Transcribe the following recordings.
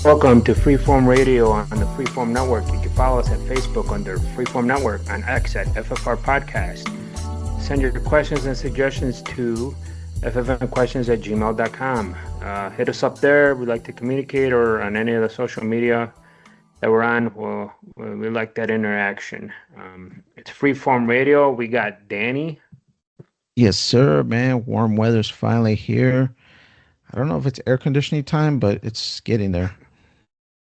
Welcome to Freeform Radio on the Freeform Network. You can follow us at Facebook under Freeform Network, on X at FFR Podcast. Send your questions and suggestions to ffnquestions@gmail.com. Hit us up there. We'd like to communicate, or on any of the social media that we're on. We like that interaction. It's Freeform Radio. We got Danny. Yes, sir, man. Warm weather's finally here. I don't know if it's air conditioning time, but it's getting there.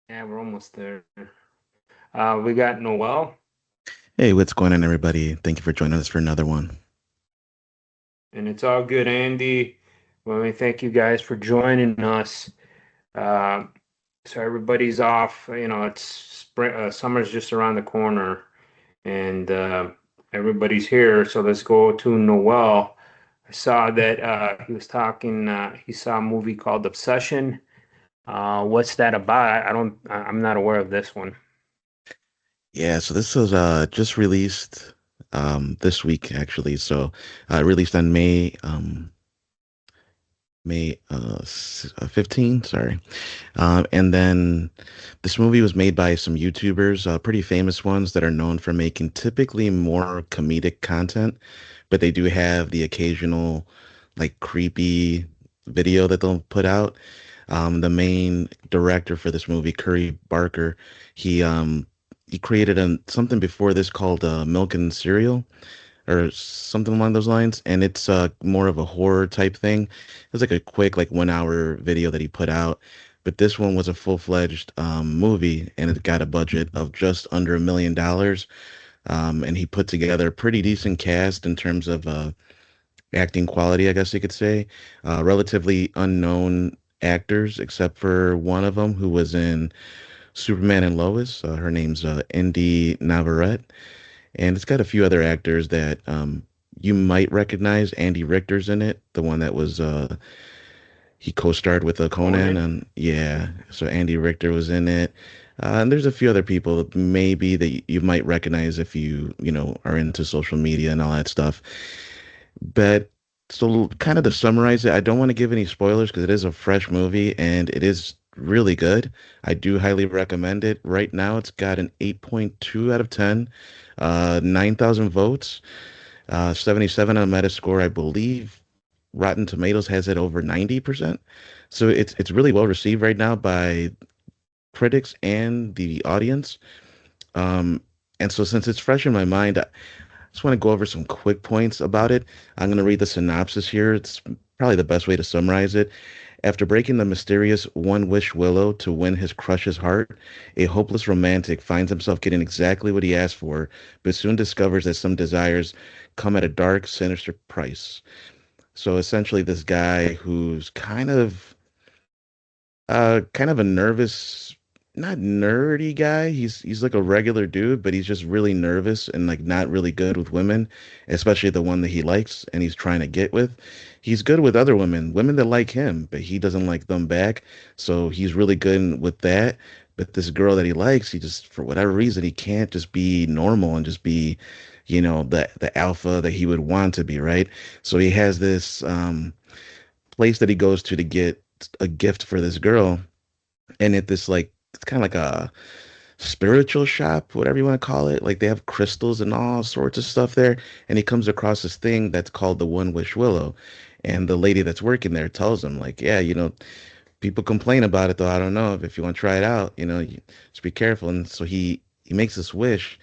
Yeah, we're almost there. We got Noel. Hey, what's going on, everybody? Thank you for joining us for another one. And it's all good, Andy. Well, we thank you guys for joining us. So everybody's off. You know, it's spring. Summer's just around the corner, and everybody's here. So let's go to Noel. I saw that he was talking. He saw a movie called Obsession. What's that about? I'm not aware of this one. Yeah, so this was just released this week, actually. So released on May 15, sorry. And then this movie was made by some YouTubers, pretty famous ones that are known for making typically more comedic content, but they do have the occasional like creepy video that they'll put out. The main director for this movie, Curry Barker, he created something before this called Milk and Cereal, or something along those lines, and it's more of a horror type thing. It was like a quick, like 1 hour video that he put out, but this one was a full-fledged movie, and it got a budget of just under $1 million. And he put together a pretty decent cast in terms of acting quality, I guess you could say. Relatively unknown actors, except for one of them who was in Superman and Lois. Her name's Indy Navarrete. And it's got a few other actors that you might recognize. Andy Richter's in it, the one that was he co-starred with Conan, and yeah, so Andy Richter was in it. And there's a few other people maybe that you might recognize if you know are into social media and all that stuff. But so kind of to summarize it, I don't want to give any spoilers because it is a fresh movie and it is really good. I do highly recommend it. Right now it's got an 8.2 out of 10, 9,000 votes, 77 on Metascore. I believe Rotten Tomatoes has it over 90%. So it's really well received right now by critics and the audience. And so since it's fresh in my mind, I just want to go over some quick points about it. I'm going to read the synopsis here. It's probably the best way to summarize it. After breaking the mysterious one-wish willow to win his crush's heart, a hopeless romantic finds himself getting exactly what he asked for, but soon discovers that some desires come at a dark, sinister price. So essentially, this guy who's kind of a nervous, not nerdy guy. He's like a regular dude, but he's just really nervous and like not really good with women, especially the one that he likes and he's trying to get with. He's good with other women that like him, but he doesn't like them back. So he's really good with that. But this girl that he likes, he just, for whatever reason, he can't just be normal and just be, the alpha that he would want to be, right? So he has this place that he goes to get a gift for this girl, and at this like it's kind of like a spiritual shop, whatever you want to call it. Like they have crystals and all sorts of stuff there. And he comes across this thing that's called the One Wish Willow. And the lady that's working there tells him, like, yeah, people complain about it though. I don't know if you want to try it out, just be careful. And so he makes this wish,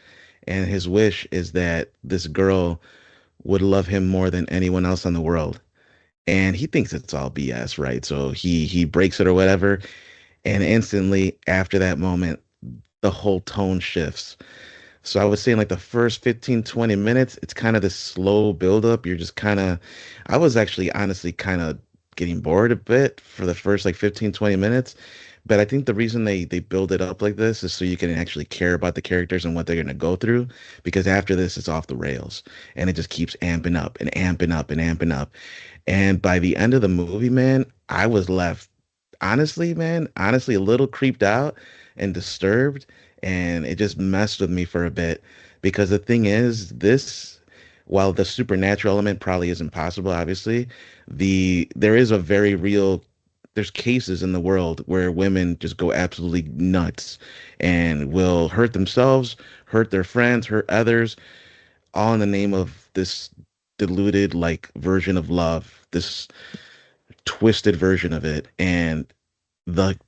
and his wish is that this girl would love him more than anyone else in the world. And he thinks it's all BS, right? So he breaks it or whatever. And instantly after that moment, the whole tone shifts. So I was saying like the first 15, 20 minutes, it's kind of this slow buildup. You're just I was actually honestly kind of getting bored a bit for the first like 15, 20 minutes. But I think the reason they build it up like this is so you can actually care about the characters and what they're going to go through. Because after this, it's off the rails. And it just keeps amping up and amping up and amping up. And by the end of the movie, man, I was left, honestly, a little creeped out and disturbed. And it just messed with me for a bit. Because the thing is, while the supernatural element probably isn't possible, obviously, there is a very real there's cases in the world where women just go absolutely nuts and will hurt themselves, hurt their friends, hurt others, all in the name of this diluted like version of love, this twisted version of it. And the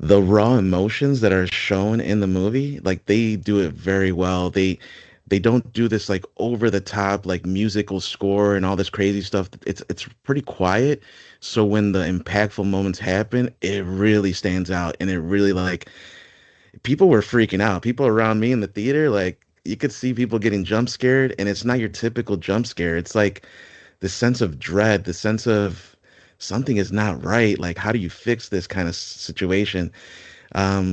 the raw emotions that are shown in the movie, like they do it very well. They don't do this like over the top like musical score and all this crazy stuff. It's pretty quiet. So when the impactful moments happen, it really stands out and it really like people were freaking out. People around me in the theater, like you could see people getting jump scared, and it's not your typical jump scare. It's like the sense of dread, the sense of something is not right. Like, how do you fix this kind of situation?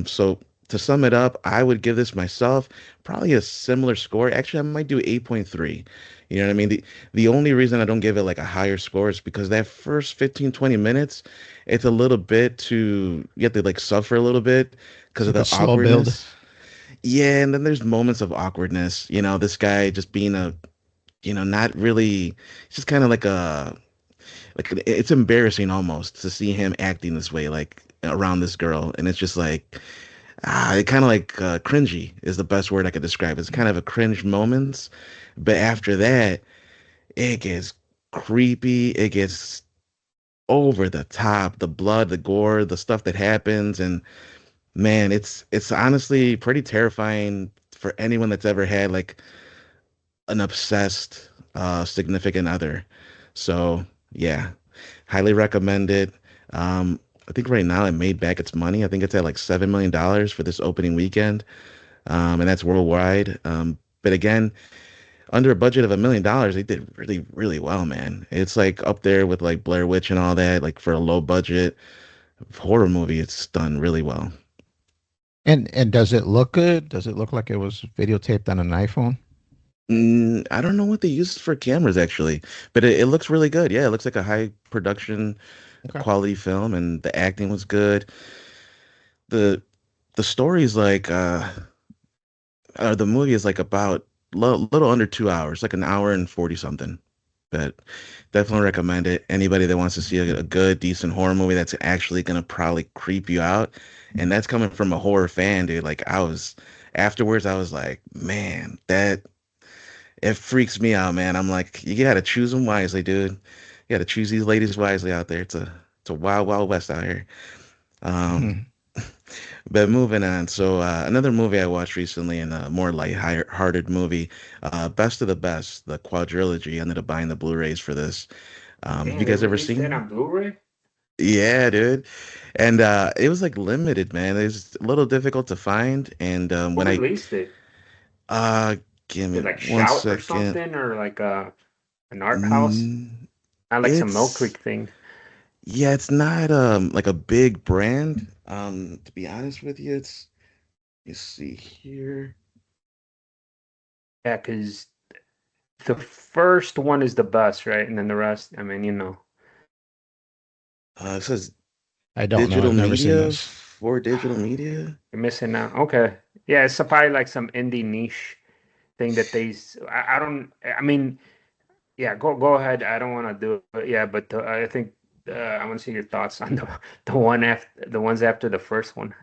So to sum it up, I would give this myself probably a similar score. Actually, I might do 8.3. You know what I mean? The only reason I don't give it like a higher score is because that first 15, 20 minutes, it's a little bit too, you have to like suffer a little bit because It's of like a the slow build. awkwardness. Yeah, and then there's moments of awkwardness. You know, this guy just being a, not really, it's just kind of like it's embarrassing almost to see him acting this way, like around this girl. And it's just like, it kind of like cringy is the best word I could describe. It's kind of a cringe moments. But after that, it gets creepy. It gets over the top. The blood, the gore, the stuff that happens. And man, it's honestly pretty terrifying for anyone that's ever had like an obsessed significant other. So yeah, highly recommend it. I think right now it made back its money. I think it's at like $7 million for this opening weekend, and that's worldwide. But again, under a budget of $1 million, they did really, really well, man. It's like up there with like Blair Witch and all that. Like for a low budget horror movie, it's done really well. And does it look good? Does it look like it was videotaped on an iPhone? I don't know what they used for cameras actually, but it looks really good. Yeah, it looks like a high production Okay. quality film, and the acting was good. The the story is like the movie is like about little under 2 hours, like an hour and 40 something. But definitely recommend it. Anybody that wants to see a good, decent horror movie that's actually gonna probably creep you out, and that's coming from a horror fan, dude. Like I was afterwards, I was like, man, that it freaks me out, man. I'm like, you gotta choose them wisely, dude. You gotta choose these ladies wisely out there. It's a wild, wild west out here. Um, Mhm. but moving on. So another movie I watched recently, and a more light-hearted movie, Best of the Best, the quadrilogy. I ended up buying the Blu-rays for this. Have Damn, you they guys ever released that seen? on Blu-ray? Yeah, dude. And it was like limited, man. It was a little difficult to find. And Who when I released it? uh, give Is me it like one Shout or second. something, or like an art house? Mm, Not like some Mill it's Creek thing. Yeah, it's not like a big brand. To be honest with you, it's you see here. Yeah, because the first one is the best, right? And then the rest, I mean, you know. It says I don't know. digital I've never seen media this. for digital media. You're missing out. Okay. Yeah, it's probably like some indie niche thing that I don't, I mean, yeah, go ahead. I don't want to do it. Yeah, but I think I want to see your thoughts on the ones after the first one.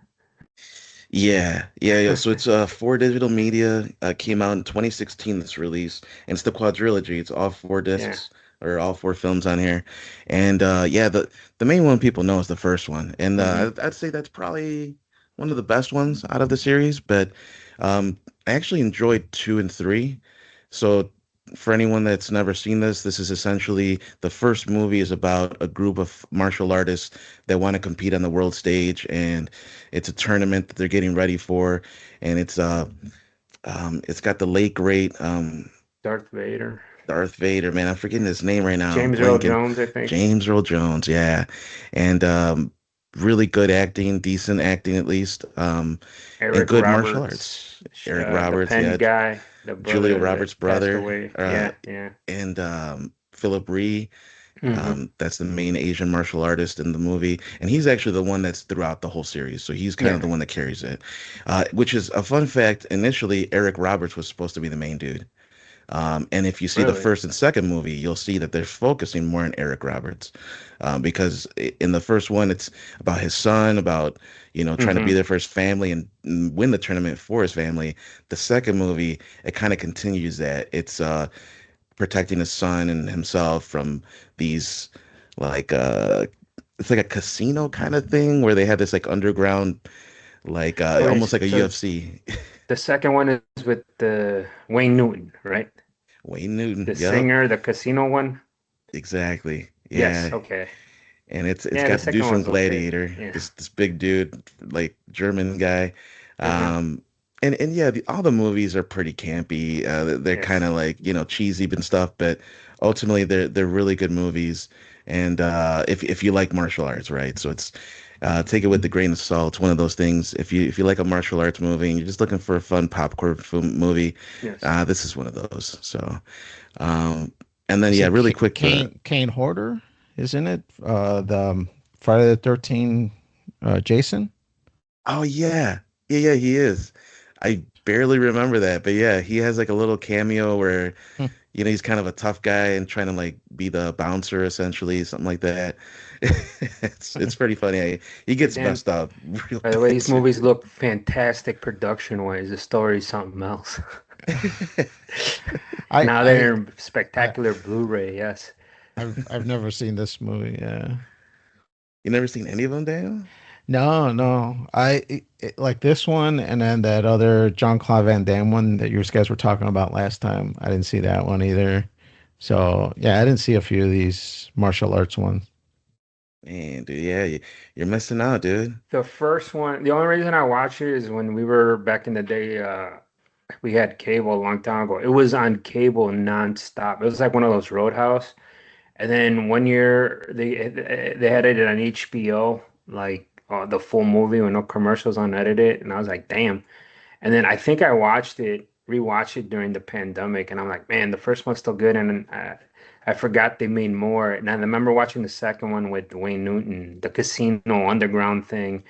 Yeah, yeah, yeah. So it's for digital media. Came out in 2016. This release, and it's the quadrilogy. It's all four Yeah. discs or all four films on here. And yeah, the main one people know is the first one, and Hmm. I'd say that's probably one of the best ones out of the series. But I actually enjoyed two and three. So for anyone that's never seen this, this is essentially the first movie is about a group of martial artists that want to compete on the world stage, and it's a tournament that they're getting ready for, and it's got the late great Darth Vader. Darth Vader, man. I'm forgetting his name right now. I'm James Earl blanking. Jones, I think. James Earl Jones, yeah, and really good acting, decent acting at least, and Eric good martial Roberts, arts. Eric the Roberts, Penn yeah, guy, the Julia brother Roberts' that passed brother, away. Yeah, yeah. and Philip Ree. Hmm. That's the main Asian martial artist in the movie, and he's actually the one that's throughout the whole series. So he's kind of Yeah. the one that carries it. Which is a fun fact. Initially, Eric Roberts was supposed to be the main dude. And if you see the Really? first and second movie, you'll see that they're focusing more on Eric Roberts, because in the first one, it's about his son, about trying to be Mm-hmm. there for his family and win the tournament for his family. The second movie, it kind of continues that. It's protecting his son and himself from these like it's like a casino kind of thing where they have this like underground like Wait, almost like a so UFC. the second one is with the Wayne Newton, right? Wayne Newton. The Yep, singer, the casino one. exactly. Yes. Yeah. Okay. And it's Yeah, the got the dude second from one's okay. Gladiator, Yeah. this big dude, like German guy. Uh-huh. Um and yeah, all the movies are pretty campy. They're kind Yes. of like, cheesy and stuff, but ultimately they're really good movies. And if you like martial arts, right? So it's take it with a grain of salt. It's one of those things. If you like a martial arts movie and you're just looking for a fun popcorn film movie, Yes. this is one of those. So um and then Is yeah, it really quick. Kane Horder? Isn't it the Friday the 13th Jason? Oh yeah. Yeah, yeah, he is. I barely remember that, but yeah, he has like a little cameo where, Hmm. he's kind of a tough guy and trying to like be the bouncer essentially, something like that. It's pretty funny. He gets Damn. messed up real By the way, bad these too. movies look fantastic production-wise. The story's something else. I Now I they're in I spectacular Blu-ray. Yes. I've never seen this movie. Yeah. You never seen any of them, Daniel? No, no. Like this one and then that other John Claude Van Damme one that you guys were talking about last time. I didn't see that one either. So, yeah, I didn't see a few of these martial arts ones. Man, dude, yeah, you're missing out, dude. The first one, the only reason I watched it is when we were back in the day, we had cable a long time ago. It was on cable nonstop. It was like one of those Roadhouse. And then one year they had it on HBO, like the full movie with no commercials unedited, and I was like, damn. And then I think I rewatched it during the pandemic, and I'm like, man, the first one's still good, and then I forgot they made more. And I remember watching the second one with Wayne Newton, the casino underground thing,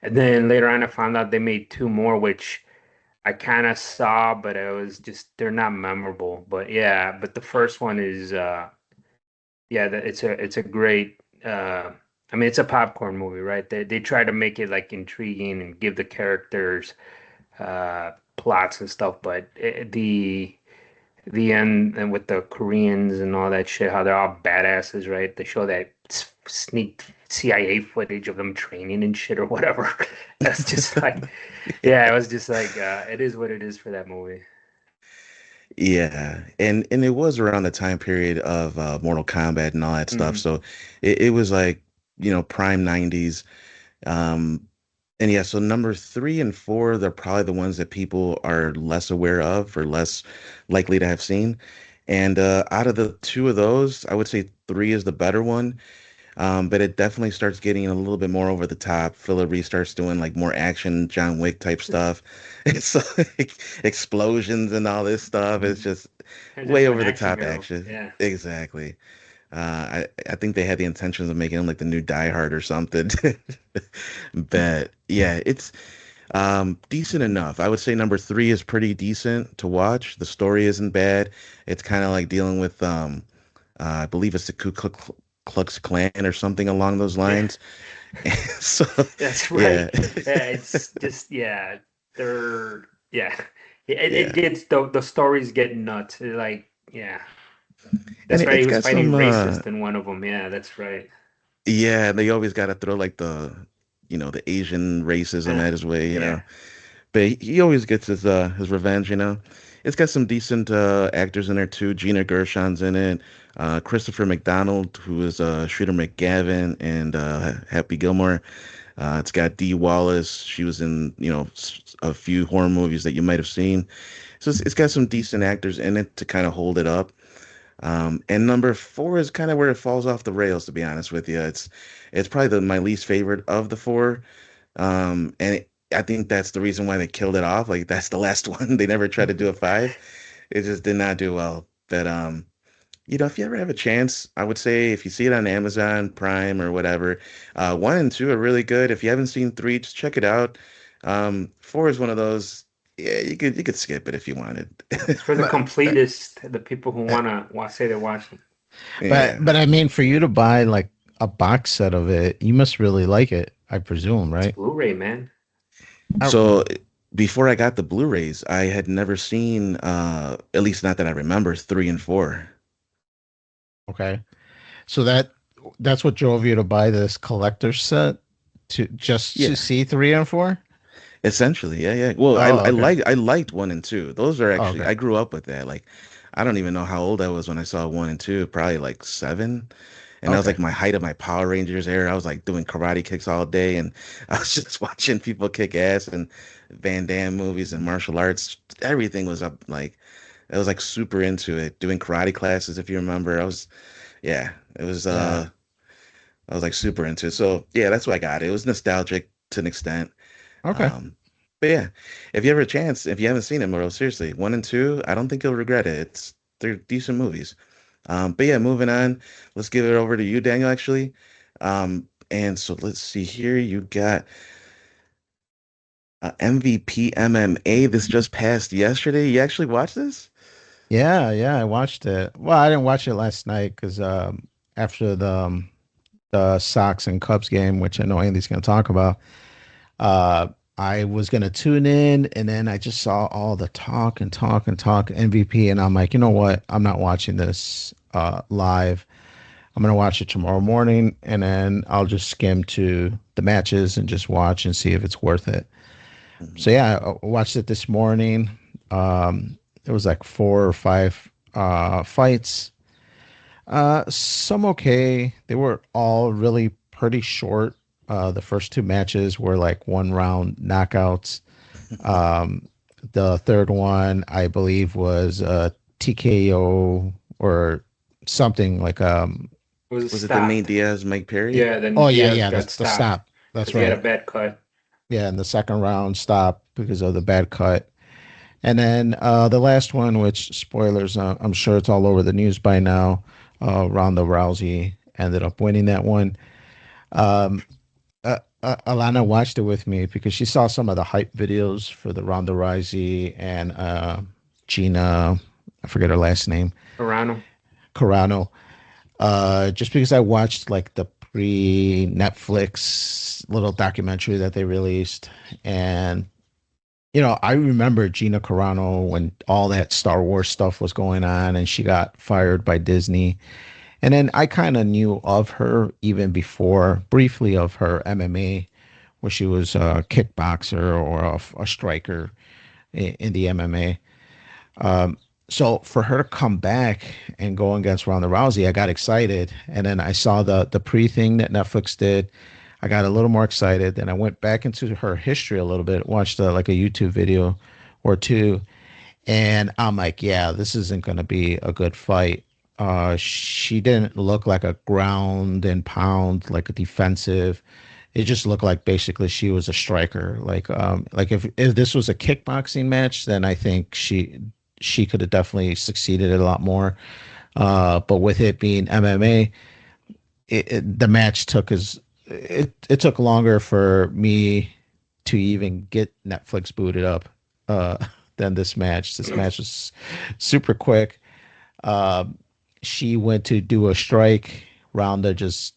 and then later on I found out they made two more, which I kind of saw, but it was just they're not memorable. But yeah, but the first one is yeah, it's a great I mean it's a popcorn movie, right? They try to make it like intriguing and give the characters plots and stuff, but the end and with the Koreans and all that shit, how they're all badasses, right? They show that sneak CIA footage of them training and shit or whatever. That's just like, yeah, it was just like, it is what it is for that movie. Yeah, and it was around the time period of Mortal Kombat and all that stuff. Hmm. So it was like, prime 90s. Um, and yeah, so number three and four, they're probably the ones that people are less aware of or less likely to have seen. And out of the two of those, I would say three is the better one. But it definitely starts getting a little bit more over the top. Philip starts doing like more action, John Wick type stuff. It's like explosions and all this stuff. It's just They're just way doing over the action top heroes. action. Yeah. Exactly. I think they had the intentions of making him like the new Die Hard or something. But yeah, it's decent enough. I would say number three is pretty decent to watch. The story isn't bad. It's kind of like dealing with I believe it's the Klux Klan or something along those Yeah. lines. So That's yeah, right. Yeah, it's just yeah, they're yeah. It yeah, gets the stories get nuts. Like yeah, and that's right. He it's was got fighting some racist in one of them. Yeah, that's right. yeah. They always got to throw like the Asian racism Yeah, at his way. yeah, But he always gets his revenge. It's got some decent actors in there too. Gina Gershon's in it. Christopher McDonald, who is Shooter McGavin and Happy Gilmore. It's got Dee Wallace. She was in a few horror movies that you might have seen. So it's got some decent actors in it to kind of hold it up. And number four is kind of where it falls off the rails, to be honest with you. It's probably my least favorite of the four. I think that's the reason why they killed it off. Like that's the last one. They never tried to do a five. It just did not do well. But if you ever have a chance, I would say if you see it on Amazon Prime or whatever, one and two are really good. If you haven't seen three, just check it out. Four is one of those. Yeah, you could skip it if you wanted. It's for the completists, the people who wanna say they're watching. Yeah. But I mean, for you to buy like a box set of it, you must really like it, I presume, It's right? Blu-ray, man. So before I got the Blu-rays, I had never seen, at least not that I remember, 3 and 4. Okay. So that's what drove you to buy this collector set to just to Yeah, see 3 and 4? essentially. Yeah, yeah. Well, I Oh, I okay. liked I liked 1 and 2. Those are Oh, actually okay. I grew up with that. Like, I don't even know how old I was when I saw 1 and 2. Probably like 7. And that was Okay. like my height of my Power Rangers era. I was like doing karate kicks all day, and I was just watching people kick ass and Van Damme movies and martial arts. Everything was up like I was like super into it. Doing karate classes, if you remember. Yeah, it was Yeah. I was like super into it. So yeah, that's why I got it. It was nostalgic to an extent. Okay. Um, but yeah, if you ever a chance, if you haven't seen it, Moro, seriously, 1 and 2, I don't think you'll regret it. They're decent movies. But yeah, moving on. Let's give it over to you, Daniel, actually. And so let's see here. You got MVP MMA. This just passed yesterday. You actually watched this? Yeah, yeah, I watched it. Well, I didn't watch it last night because after the Sox and Cubs game, which I know Andy's going to talk about, uh, I was going to tune in, and then I just saw all the talk and talk and talk MVP, and I'm like, you know what? I'm not watching this live. I'm going to watch it tomorrow morning, and then I'll just skim to the matches and just watch and see if it's worth it. So Mhm. yeah, I watched it this morning. There was like 4 or 5 fights. Some okay. They were all really pretty short. The first 2 matches were like 1 round knockouts. Um, the third one, I believe, was TKO or something like It was Was it the Nate stopped. Diaz, Mike Perry? Yeah, then oh yeah, Diaz yeah, got that's the stopped stop. That's because he had a right. bad cut. Yeah, and the second round stopped because of the bad cut. And then the last one, which spoilers, I'm sure it's all over the news by now. Ronda Rousey ended up winning that one. Um, Alana watched it with me because she saw some of the hype videos for the Ronda Rousey and Gina, I forget her last name, Carano. Carano. Just because I watched like the pre Netflix little documentary that they released, and I remember Gina Carano when all that Star Wars stuff was going on and she got fired by Disney. And then I kind of knew of her even before, briefly of her MMA, where she was a kickboxer or a striker in the MMA. Um, so for her to come back and go against Ronda Rousey, I got excited. And then I saw the pre thing that Netflix did. I got a little more excited. Then I went back into her history a little bit, watched like a YouTube video or two, and I'm like, yeah, this isn't going to be a good fight. She didn't look like a ground and pound, like a defensive. It just looked like basically she was a striker. Like if this was a kickboxing match, then I think she could have definitely succeeded a lot more. But with it being MMA, the match it took longer for me to even get Netflix booted up uh, than this match. This match was super quick. Um, she went to do a strike. Ronda just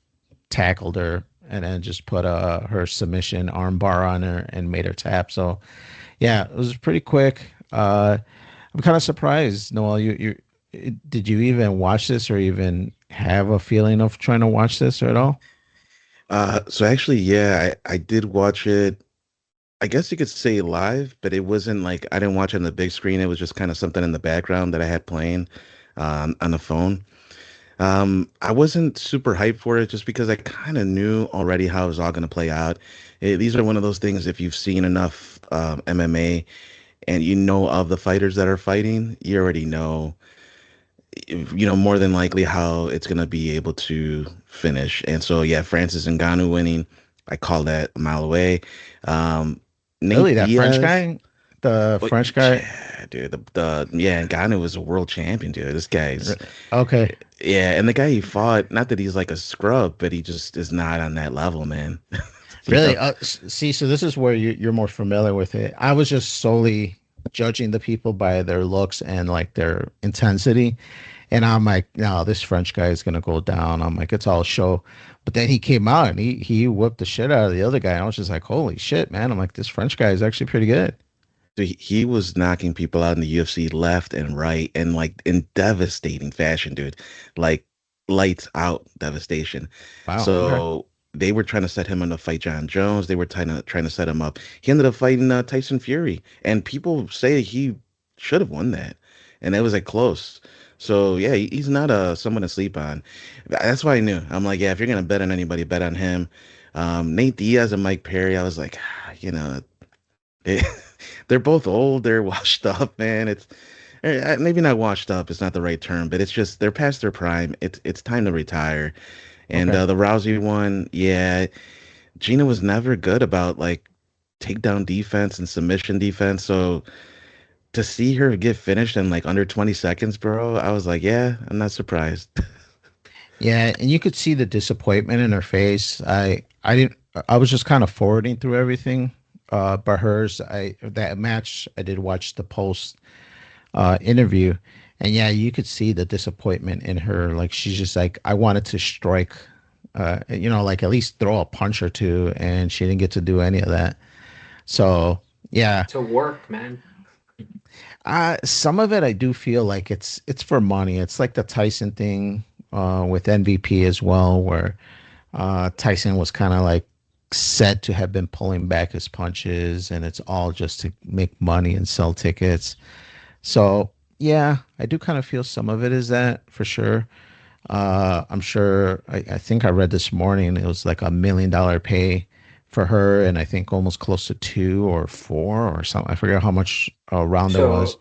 tackled her and then just put her submission armbar on her and made her tap. So yeah, it was pretty quick. I'm kind of surprised, Noel. Did you even watch this or even have a feeling of trying to watch this at all? So actually, yeah, I did watch it. I guess you could say live, but it wasn't like I didn't watch it on the big screen. It was just kind of something in the background that I had playing on the phone. I wasn't super hyped for it just because I kind of knew already how it was all going to play out. These are one of those things, if you've seen enough MMA and you know of the fighters that are fighting, you already know, more than likely how it's going to be able to finish. And so, yeah, Francis Ngannou winning, I call that a mile away. Um, Really, Nate that French Diaz, guy, the but French guy. yeah, dude, yeah, Ngannou was a world champion, dude. This guy's, Okay, yeah, and the guy he fought, not that he's like a scrub, but he just is not on that level, man. You really. know? See, so this is where you're more familiar with it. I was just solely. judging the people by their looks and like their intensity. And I'm like, no, this French guy is gonna go down. I'm like, it's all show. But then he came out and he whipped the shit out of the other guy. And I was just like, holy shit, man. I'm like, this French guy is actually pretty good. So he was knocking people out in the UFC left and right, and like in devastating fashion, dude. Like lights out devastation. Wow. Okay. So they were trying to set him up to fight John Jones. They were trying to set him up. He ended up fighting Tyson Fury, and people say he should have won that, and that was like close. So yeah, he's not someone to sleep on. That's why I knew. I'm like, yeah, if you're gonna bet on anybody, bet on him. Nate Diaz and Mike Perry. I was like, you know, they, they're both old. They're washed up, man. It's maybe not washed up. It's not the right term, but it's just they're past their prime. It's time to retire. And Okay. the Rousey one, yeah, Gina was never good about like takedown defense and submission defense. So to see her get finished in like under 20 seconds, bro, I was like, yeah, I'm not surprised. Yeah, and you could see the disappointment in her face. I didn't I was just kind of forwarding through everything. But hers, I that match I did watch the post interview, and yeah, you could see the disappointment in her. Like she's just like, I wanted to strike, like at least throw a punch or two, and she didn't get to do any of that. So yeah, To work, man. some of it I do feel like it's for money. It's like the Tyson thing with MVP as well, where Tyson was kind of like said to have been pulling back his punches, and it's all just to make money and sell tickets. So yeah, I do kind of feel some of it is that for sure. I'm sure. I think I read this morning it was like $1 million pay for her, and I think almost close to 2 or 4 or something. I forget how much round it was. So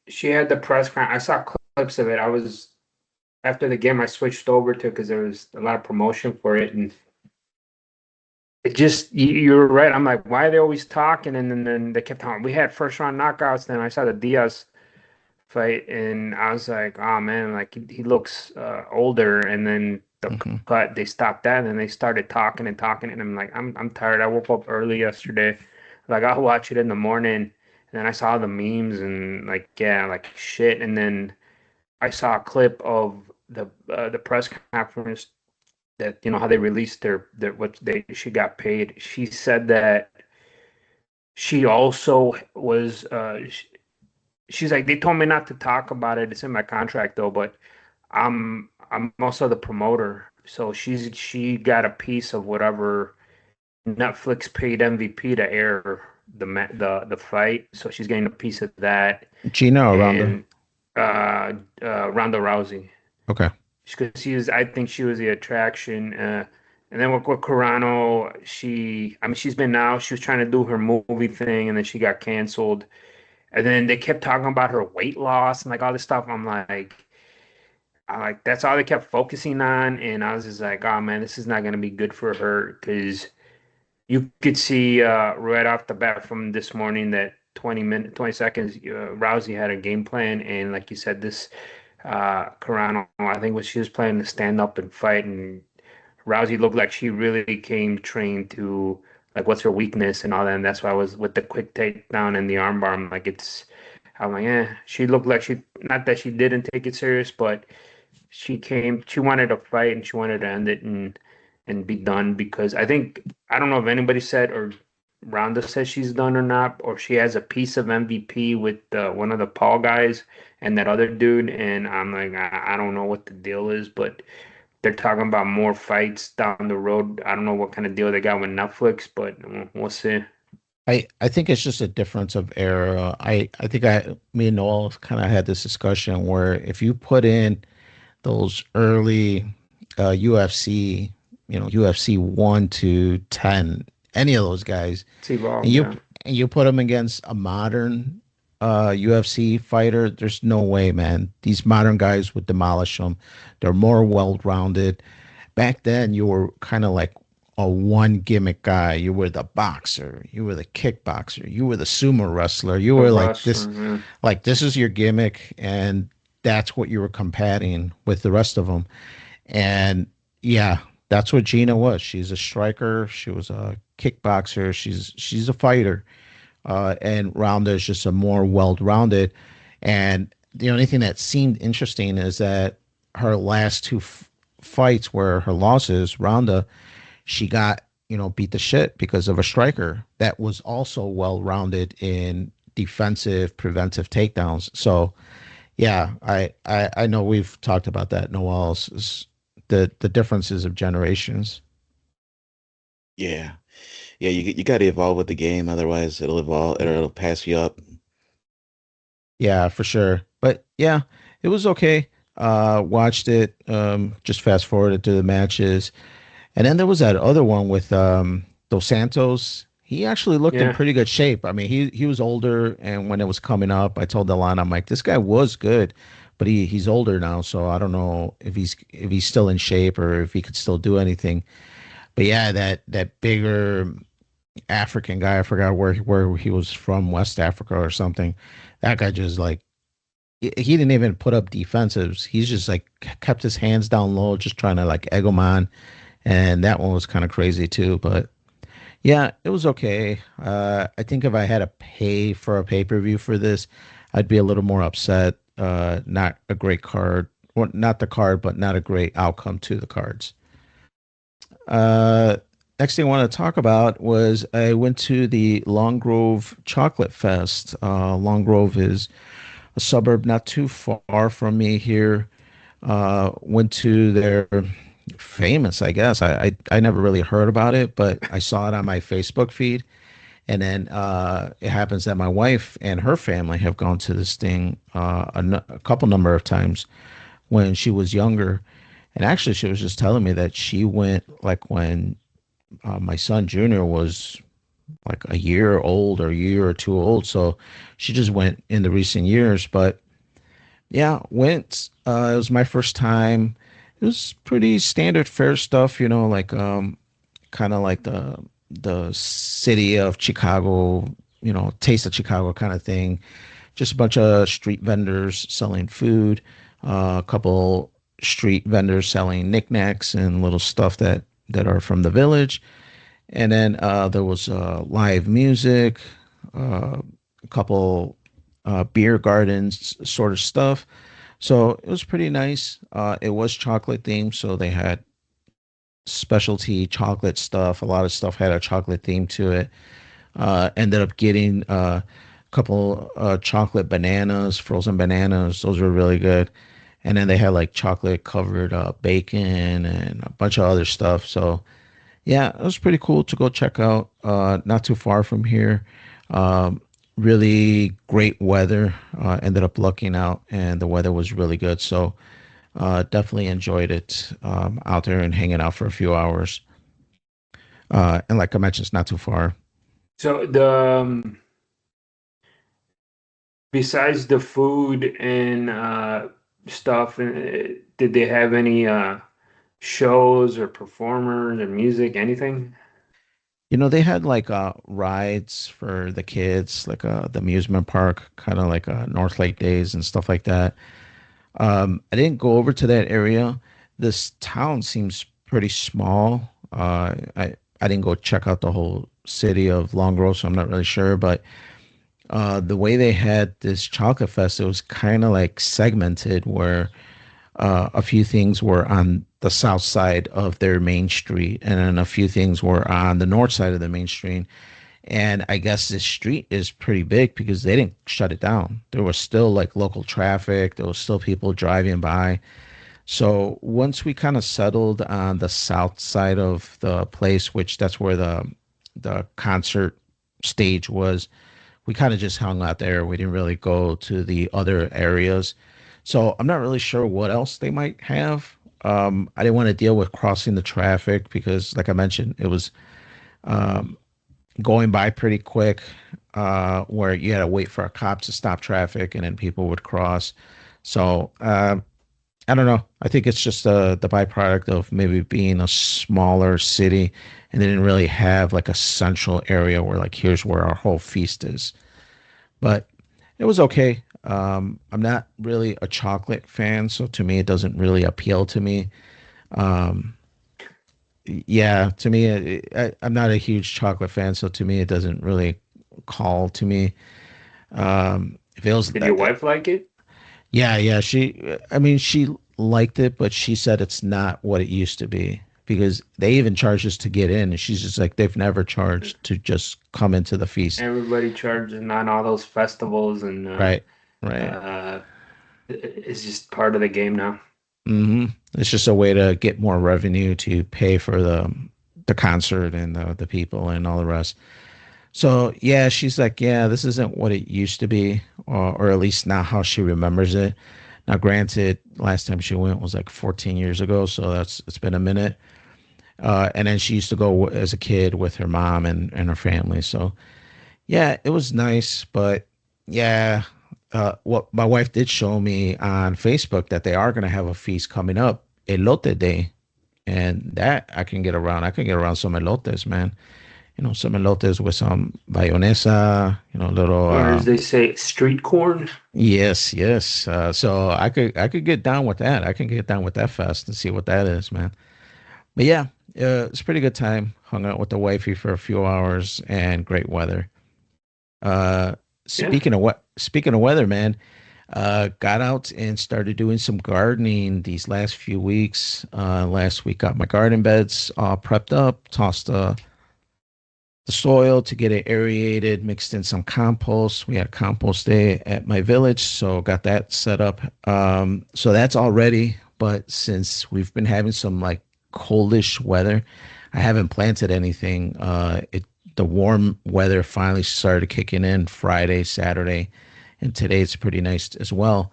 she had the press conference. I saw clips of it. I was after the game. I switched over to because there was a lot of promotion for it, and it just you're right. I'm like, why are they always talking? And then they kept talking. We had first round knockouts. Then I saw the Diaz fight, and I was like, oh man, like he looks older. And then the Hmm. cut, they stopped that, and they started talking and talking, and I'm like, I'm tired. I woke up early yesterday. Like I'll watch it in the morning, and then I saw the memes and like yeah, like shit. And then I saw a clip of the press conference that how they released their what they she got paid. She said that she also was she's like, they told me not to talk about it. It's in my contract though, but I'm also the promoter. So she got a piece of whatever Netflix paid MVP to air the fight. So she's getting a piece of that. Gina or Ronda? And Ronda Rousey. Okay. Because I think she was the attraction. And then with Carano, I mean, she's been out. She was trying to do her movie thing, and then she got canceled. And then they kept talking about her weight loss and like all this stuff. I like that's all they kept focusing on, and I was just like, oh man, this is not gonna be good for her because you could see right off the bat from this morning that 20 seconds, Rousey had a game plan, and like you said, this Carano, I think she was planning to stand up and fight, and Rousey looked like she really came trained to like what's her weakness and all that, and that's why I was with the quick takedown and the armbar. I'm like, she looked like she not that she didn't take it serious, but she wanted to fight and she wanted to end it and be done because I don't know if anybody said or Ronda says she's done or not, or she has a piece of MVP with one of the Paul guys and that other dude, and I'm like, I don't know what the deal is, but they're talking about more fights down the road. I don't know what kind of deal they got with Netflix, but we'll see. I think it's just a difference of era. I think me and Noel kind of had this discussion where if you put in those early UFC, UFC 1 to 10, any of those guys, It's evolved, and you yeah. and you put them against a modern UFC fighter, there's no way, man. These modern guys would demolish them. They're more well-rounded. Back then, you were kind of like a one gimmick guy. You were the boxer, you were the kickboxer, you were the sumo wrestler. You The were wrestler, yeah. like this is your gimmick, and that's what you were combating with the rest of them. And yeah, that's what Gina was. She's a striker. She was a kickboxer. She's a fighter. and Ronda is just a more well-rounded. And the only thing that seemed interesting is that her last two fights were her losses. Ronda, she got beat the shit because of a striker that was also well-rounded in defensive, preventive takedowns. So yeah, I know we've talked about that, Noel's the differences of generations. Yeah, yeah. You got to evolve with the game, otherwise it'll evolve. It'll pass you up. Yeah, for sure. But yeah, it was okay. Watched it. Just fast forwarded to the matches, and then there was that other one with Dos Santos. He actually looked in Yeah. pretty good shape. I mean, he was older, and when it was coming up, I told Delon, I'm like, this guy was good, but he's older now, so I don't know if he's still in shape or if he could still do anything. But yeah, that bigger African guy, I forgot where he was from, West Africa or something. That guy just like he didn't even put up defensives. He's just like kept his hands down low, just trying to like egg him on. And that one was kind of crazy too. But yeah, it was okay. I think if I had to pay for a pay-per-view for this, I'd be a little more upset. Not a great card, or not the card, but not a great outcome to the cards. Uh, Next thing I want to talk about was I went to the Long Grove Chocolate Fest. Long Grove is a suburb not too far from me here. Went to their famous, I guess. I never really heard about it, but I saw it on my Facebook feed. And then it happens that my wife and her family have gone to this thing a couple number of times when she was younger. And actually, she was just telling me that she went like when my son Junior was like a year old or a year or two old. So she just went in the recent years. But yeah, went. It was my first time. It was pretty standard fare stuff, like kind of like the city of Chicago, taste of Chicago kind of thing. Just a bunch of street vendors selling food, a couple street vendors selling knickknacks and little stuff that are from the village. And then there was live music, a couple beer gardens sort of stuff. So it was pretty nice. It was chocolate themed, so they had specialty chocolate stuff. A lot of stuff had a chocolate theme to it. Ended up getting a couple chocolate bananas, frozen bananas. Those were really good. And then they had like chocolate covered bacon and a bunch of other stuff. So yeah, it was pretty cool to go check out. Not too far from here. Um, Really great weather. Ended up lucking out, and the weather was really good. So definitely enjoyed it out there and hanging out for a few hours. And like I mentioned, it's not too far. So besides the food and stuff, did they have any shows or performers or music, anything? They had like rides for the kids, like the amusement park, kind of like North Lake Days and stuff like that. I didn't go over to that area. This town seems pretty small. I didn't go check out the whole city of Long Grove, so I'm not really sure. But the way they had this chocolate fest, it was kind of like segmented, where a few things were on the south side of their main street, and then a few things were on the north side of the main street. And I guess this street is pretty big because they didn't shut it down. There was still like local traffic. There was still people driving by. So once we kind of settled on the south side of the place, which that's where the concert stage was, we kind of just hung out there. We didn't really go to the other areas. So I'm not really sure what else they might have. I didn't want to deal with crossing the traffic because, like I mentioned, it was um, going by pretty quick, where you had to wait for a cop to stop traffic and then people would cross. So I don't know. I think it's just the byproduct of maybe being a smaller city and they didn't really have like a central area where like here's where our whole feast is. But it was okay. I'm not really a chocolate fan, so to me it doesn't really appeal to me. Um, yeah, to me, I'm not a huge chocolate fan, so to me it doesn't really call to me. Feels Did your wife like it? yeah. I mean, she liked it, but she said it's not what it used to be because they even charge us to get in. And she's just like, they've never charged to just come into the feast. Everybody charges on all those festivals, and Right. Right. uh, it's just part of the game now. It's just a way to get more revenue to pay for the concert and the people and all the rest. So yeah, she's like, yeah, this isn't what it used to be, or at least not how she remembers it. Now, granted, last time she went was like 14 years ago, so it's been a minute. And then she used to go as a kid with her mom and her family. So yeah, it was nice, but yeah, what my wife did show me on Facebook that they are going to have a feast coming up, Elote Day, and that I can get around. I can get around some elotes, man. Some elotes with some bayonesa, little. Or as they say, street corn. Yes, yes. So I could get down with that. I can get down with that fest and see what that is, man. But yeah, it's a pretty good time. Hung out with the wifey for a few hours and great weather. Uh, Yeah. speaking of weather, man, got out and started doing some gardening these last few weeks. Last week got my garden beds all prepped up, tossed the soil to get it aerated, mixed in some compost. We had compost day at my village, so got that set up. So that's all ready. But since we've been having some like coldish weather, I haven't planted anything. The warm weather finally started kicking in Friday, Saturday, and today it's pretty nice as well.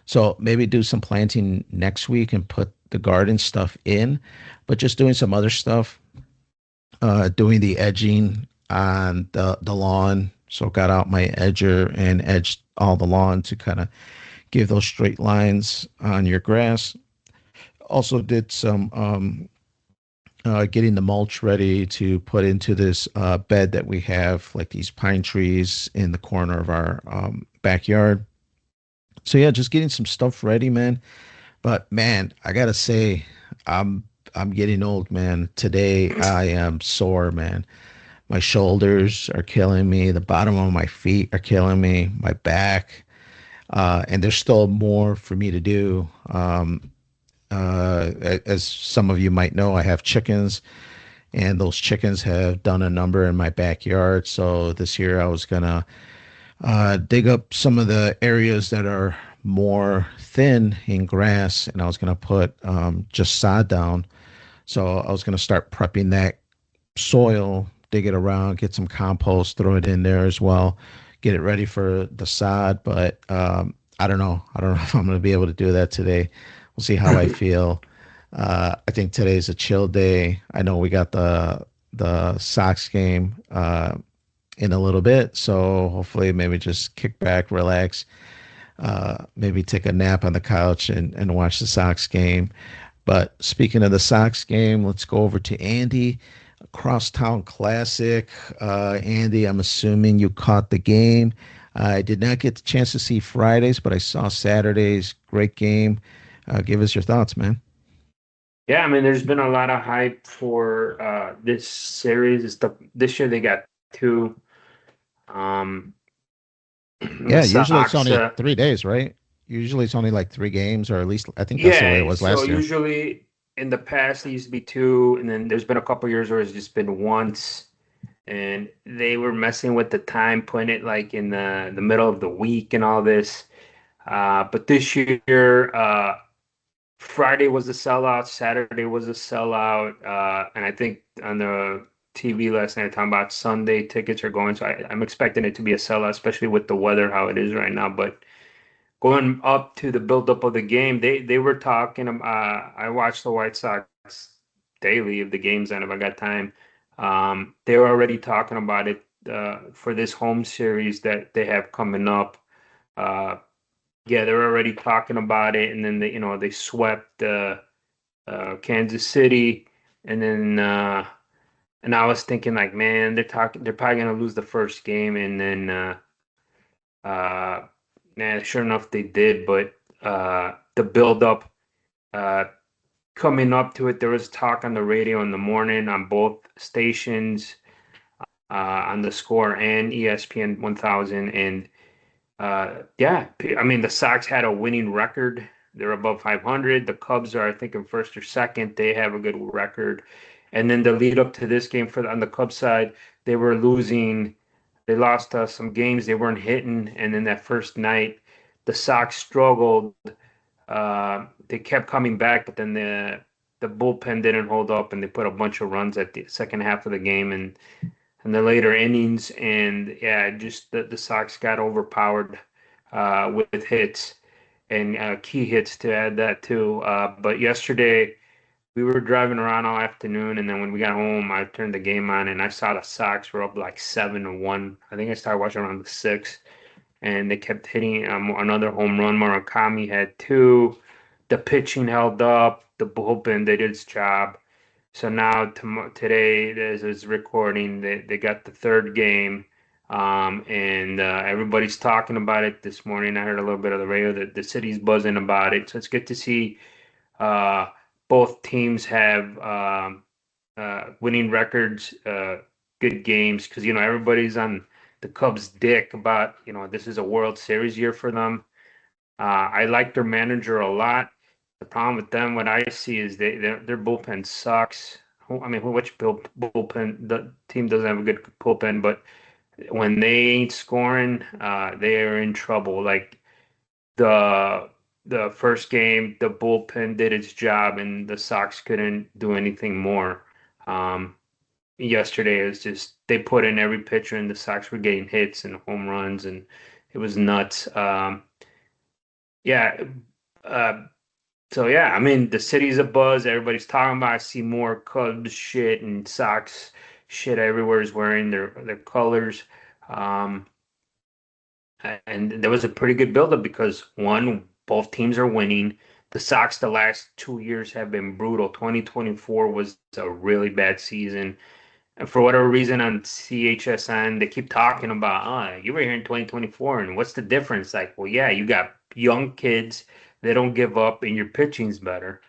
So maybe do some planting next week and put the garden stuff in, but just doing some other stuff, doing the edging on the lawn. So got out my edger and edged all the lawn to kind of give those straight lines on your grass. Also did some getting the mulch ready to put into this bed that we have, like these pine trees in the corner of our backyard. So yeah, just getting some stuff ready, man. But man, I gotta say, I'm I'm getting old, man. Today I am sore, man. My shoulders are killing me. The bottom of my feet are killing me. My back, and there's still more for me to do. As some of you might know, I have chickens, and those chickens have done a number in my backyard. So this year I was gonna dig up some of the areas that are more thin in grass, and I was gonna put just sod down. So I was gonna start prepping that soil, dig it around, get some compost, throw it in there as well, get it ready for the sod. But I don't know. I don't know if I'm going to be able to do that today. We'll see how I feel. I think today's a chill day. I know we got the Sox game in a little bit, so hopefully maybe just kick back, relax, maybe take a nap on the couch and watch the Sox game. But speaking of the Sox game, let's go over to Andy. Crosstown Classic. Andy, I'm assuming you caught the game. I did not get the chance to see Fridays, but I saw Saturdays. Great game. Give us your thoughts, man. Yeah, I mean, there's been a lot of hype for this series. This year they got two. Um, the Yeah, usually it's Sox. only 3 days, right? Usually it's only like 3 games, or at least I think that's the way it Yeah, was so last year. usually in the past it used to be two, and then there's been a couple years where it's just been once. And they were messing with the time, putting it like in the middle of the week and all this. But this year, Friday was a sellout, Saturday was a sellout, and I think on the TV last night talking about Sunday tickets are going. So I'm expecting it to be a sellout, especially with the weather how it is right now. But going up to the buildup of the game, they were talking. I watch the White Sox daily if the game's on if I got time. They were already talking about it for this home series that they have coming up. Yeah, they're already talking about it, and then they swept Kansas City, and then and I was thinking like, man, they're probably gonna lose the first game, and then uh, man, sure enough they did, but the build up coming up to it, there was talk on the radio in the morning on both stations. on the Score and ESPN 1000. And yeah, I mean, the Sox had a winning record. They're above 500. The Cubs are, I think, in first or second. They have a good record. And then the lead up to this game on the Cubs side, they were losing. They lost some games they weren't hitting. And then that first night, the Sox struggled. They kept coming back, but then the bullpen didn't hold up, and they put a bunch of runs at the second half of the game and the later innings. And yeah, just the Sox got overpowered with hits and key hits to add that too. But yesterday we were driving around all afternoon, and then when we got home, I turned the game on and I saw the Sox were up like 7-1. I think I started watching around the sixth, and they kept hitting another home run. Murakami had two. The pitching held up. The bullpen did its job. So now today, as it's recording, they got the third game, and everybody's talking about it this morning. I heard a little bit of the radio that the city's buzzing about it. So it's good to see uh, both teams have winning records, good games, because everybody's on the Cubs' dick about this is a World Series year for them. I like their manager a lot. The problem with them, what I see, is their bullpen sucks. I mean, which bullpen? The team doesn't have a good bullpen, but when they ain't scoring, they are in trouble. Like the first game, the bullpen did its job, and the Sox couldn't do anything more. Yesterday, it was just they put in every pitcher, and the Sox were getting hits and home runs, and it was nuts. Yeah. Uh, so yeah, I mean the city's a buzz. Everybody's talking about. I see more Cubs shit and Sox shit everywhere is wearing their colors. Um, and there was a pretty good buildup because one, both teams are winning. The Sox the last 2 years have been brutal. 2024 was a really bad season. And for whatever reason on CHSN, they keep talking about, you were here in 2024, and what's the difference? Like, well, yeah, you got young kids, they don't give up, and your pitching's better.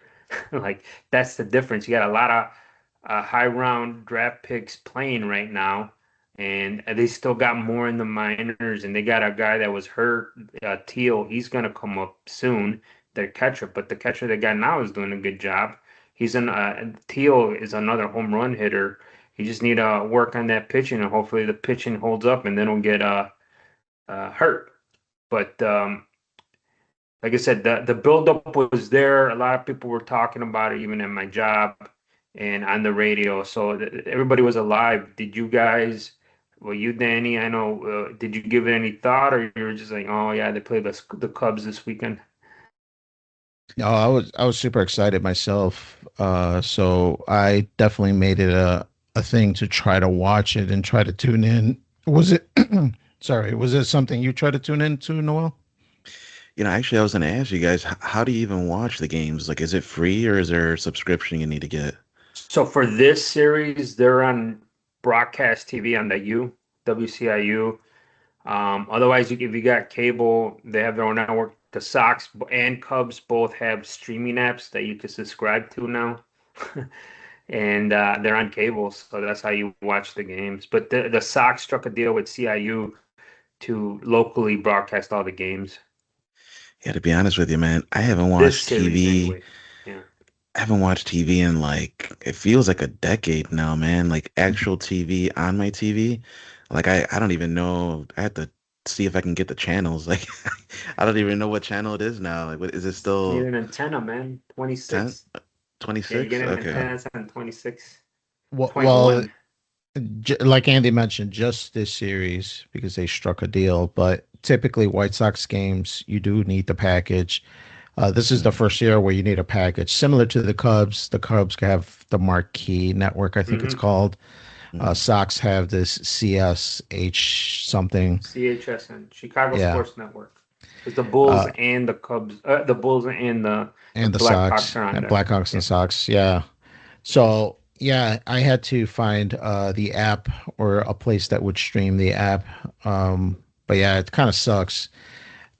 Like, that's the difference. You got a lot of high round draft picks playing right now, and they still got more in the minors, and they got a guy that was hurt, Teal. He's going to come up soon, their catcher, but the catcher they got now is doing a good job. Teal is another home run hitter. You just need to work on that pitching, and hopefully the pitching holds up, and they don't get hurt. But like I said, the buildup was there. A lot of people were talking about it, even at my job and on the radio. So everybody was alive. Did you guys? Well, you, Danny, I know. Did you give it any thought, or you were just like, oh yeah, they played the Cubs this weekend? No, I was super excited myself. So I definitely made it a thing to try to watch it and try to tune in. Was it sorry, was it something you tried to tune into, Noel? Actually, I was going to ask you guys, how do you even watch the games? Like, is it free or is there a subscription you need to get? So for this series, they're on broadcast TV on the WCIU. Otherwise, if you got cable, they have their own network. The Sox and Cubs both have streaming apps that you can subscribe to now. And they're on cable, so that's how you watch the games. But the Sox struck a deal with CIU to locally broadcast all the games. Yeah, to be honest with you, man, I haven't This watched series, TV. anyway. Yeah. I haven't watched TV in it feels like a decade now, man. Like actual TV on my TV. Like I don't even know. I have to see if I can get the channels. Like I don't even know what channel it is now. Like what is it Need still an antenna, man. 10, 26. Yeah, you 26? get an Okay. antenna on 26. Well, 21. like Andy mentioned, just this series because they struck a deal. But typically, White Sox games, you do need the package. This is the first year where you need a package, similar to the Cubs. The Cubs have the Marquee Network, I think it's Mm-hmm. called. Mhm. Sox have this CSH something. CHSN, Chicago Yeah, Sports Network. Because the Bulls uh, and the Cubs, the Bulls and the and the Blackhawks Sox are on and there. Blackhawks Yeah. and Sox. Yeah. So yeah, I had to find the app or a place that would stream the app. But yeah, it kind of sucks.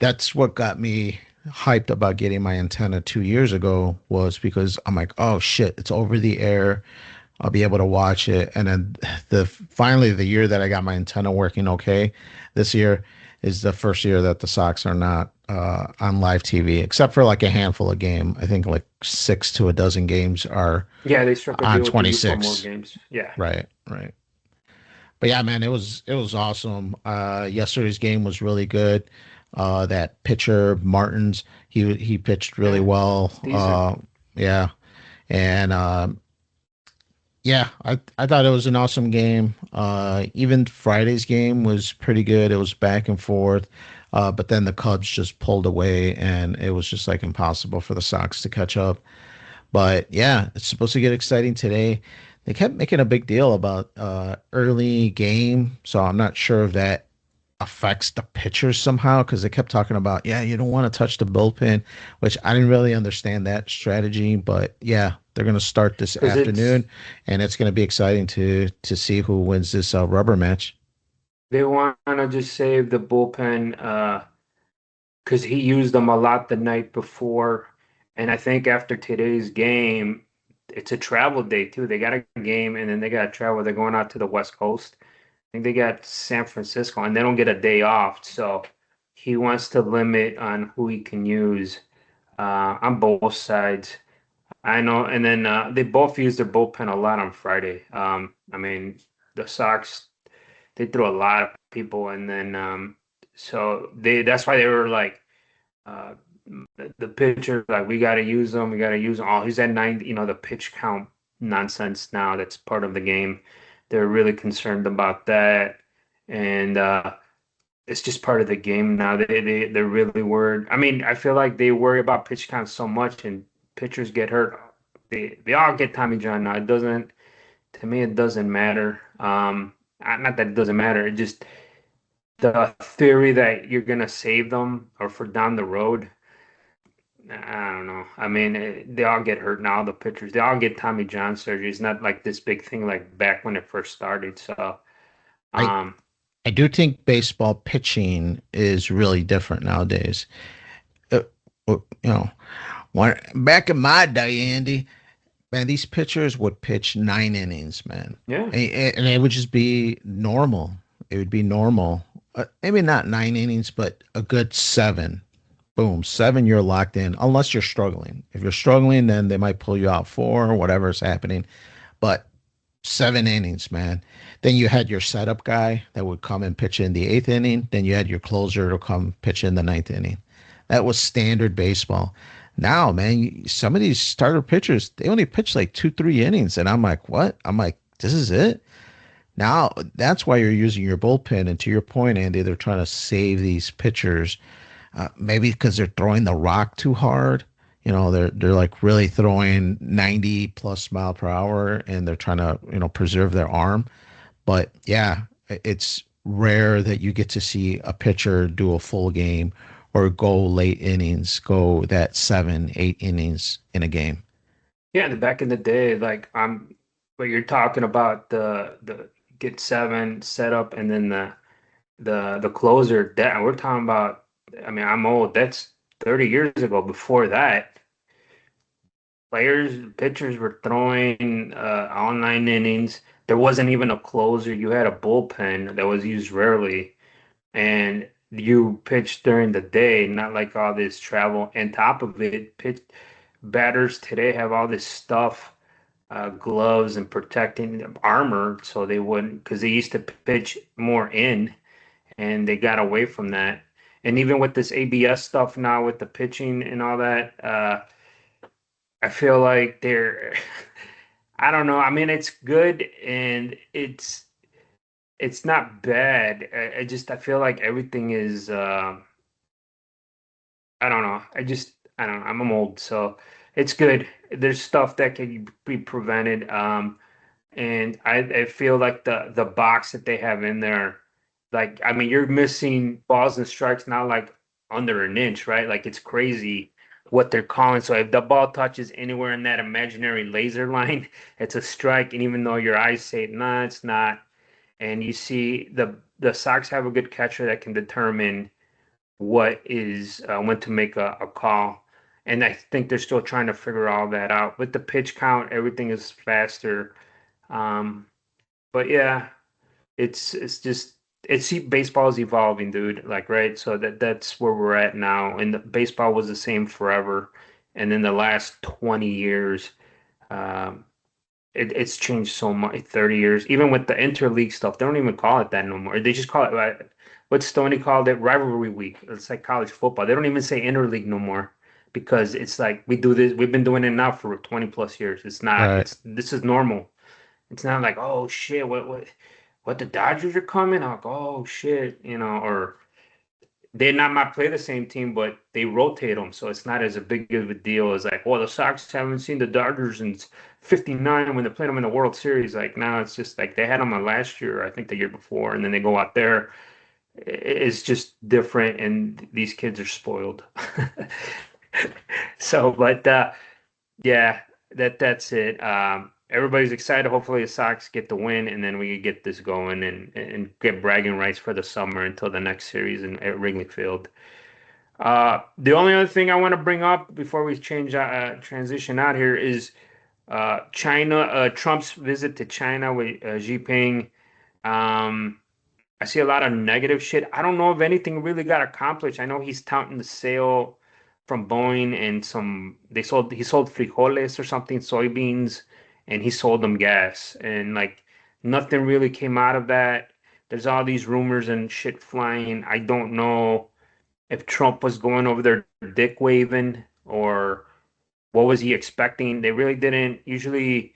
That's what got me hyped about getting my antenna 2 years ago was because I'm like, oh shit, it's over the air. I'll be able to watch it. And then finally the year that I got my antenna working okay, this year is the first year that the Sox are not on live TV, except for like a handful of game. I think like 6 to a dozen games are Yeah, they struck a on deal with the U for more 26. games. Yeah. Right, right. But yeah, man, it was awesome. Yesterday's game was really good. That pitcher Martins, he pitched really Yeah. well. Decent. Yeah, and yeah, I thought it was an awesome game. Even Friday's game was pretty good. It was back and forth, but then the Cubs just pulled away, and it was just like impossible for the Sox to catch up. But yeah, it's supposed to get exciting today. They kept making a big deal about early game, so I'm not sure if that affects the pitchers somehow because they kept talking about, yeah, you don't want to touch the bullpen, which I didn't really understand that strategy. But yeah, they're going to start this Because afternoon, and it's going to be exciting to see who wins this rubber match. they want to just save the bullpen because he used them a lot the night before. And I think after today's game, it's a travel day too. They got a game and then they got to travel. They're going out to the West Coast. I think they got San Francisco and they don't get a day off. So he wants to limit on who he can use on both sides. I know. And then they both used their bullpen a lot on Friday. I mean, the Sox, they threw a lot of people and then so that's why they were like, uh, the pitcher, like we got to use them. We got to use them. Oh, he's at 90. The pitch count nonsense now. That's part of the game. They're really concerned about that, and it's just part of the game now. They're really worried. I mean, I feel like they worry about pitch count so much, and pitchers get hurt. They all get Tommy John now. It doesn't to me. It doesn't matter. Not that it doesn't matter. It just the theory that you're gonna save them or for down the road. I don't know. I mean, they all get hurt now, the pitchers. They all get Tommy John surgery. It's not like this big thing like back when it first started. So, I um, I do think baseball pitching is really different nowadays. Uh, you know, back in my day, Andy, man, these pitchers would pitch 9 innings, man, yeah. and it would just be normal. It would be normal. Maybe not 9 innings, but a good seven. Boom, seven, you're locked in, unless you're struggling. If you're struggling, then they might pull you out four or whatever's happening. But 7 innings, man. Then you had your setup guy that would come and pitch in the eighth inning. Then you had your closer to come pitch in the ninth inning. That was standard baseball. Now, man, some of these starter pitchers, they only pitch like 2, 3 innings. And I'm like, what? I'm like, this is it? Now, that's why you're using your bullpen. And to your point, Andy, they're trying to save these pitchers. Maybe because they're throwing the rock too hard. They're like really throwing 90 plus mile per hour, and they're trying to preserve their arm. But yeah, it's rare that you get to see a pitcher do a full game or go late innings, go that 7, 8 innings in a game. Yeah, the back in the day, like what you're talking about, the get seven set up and then the closer that we're talking about. I mean, I'm old. That's 30 years ago. Before that, pitchers were throwing all 9 innings. There wasn't even a closer. You had a bullpen that was used rarely, and you pitched during the day, not like all this travel. And top of it, pitch batters today have all this stuff, gloves and protecting armor, so they wouldn't, because they used to pitch more in, and they got away from that. And even with this ABS stuff now with the pitching and all that, I feel like they're, I don't know. I mean, it's good and it's not bad. I feel like everything is, I don't know. I don't know. I'm old, so it's good. There's stuff that can be prevented. And I feel like the box that they have in there, like, I mean, you're missing balls and strikes now like under an inch, right? Like it's crazy what they're calling. So if the ball touches anywhere in that imaginary laser line, it's a strike. And even though your eyes say, nah, it's not. And you see the Sox have a good catcher that can determine what is when to make a call. And I think they're still trying to figure all that out. With the pitch count, everything is faster. Um, but yeah, it's just baseball is evolving, dude. Like, right? So that's where we're at now. And the baseball was the same forever, and then the last 20 years, um, it's changed so much. 30 years, even with the interleague stuff, they don't even call it that no more. They just call it what Stoney called it, rivalry week. It's like college football. They don't even say interleague no more because it's like we do this. We've been doing it now for 20 plus years. It's not. Right. It's this is normal. It's not like, oh shit, what the Dodgers are coming? I'll go, oh shit, or they not might play the same team, but they rotate them, so it's not as a big of a deal as like, well, the Sox haven't seen the Dodgers since '59 when they played them in the World Series. Like now, it's just like they had them last year, I think the year before, and then they go out there. It's just different, and these kids are spoiled. So, but yeah, that's it. Everybody's excited. Hopefully, the Sox get the win, and then we can get this going and get bragging rights for the summer until the next series at Wrigley Field. The only other thing I want to bring up before we transition out here is China. Trump's visit to China with Xi Jinping. Um, I see a lot of negative shit. I don't know if anything really got accomplished. I know he's touting the sale from Boeing and he sold frijoles or something, soybeans, and he sold them gas. And like nothing really came out of that. There's all these rumors and shit flying. I don't know if Trump was going over there dick waving or what was he expecting. They really didn't usually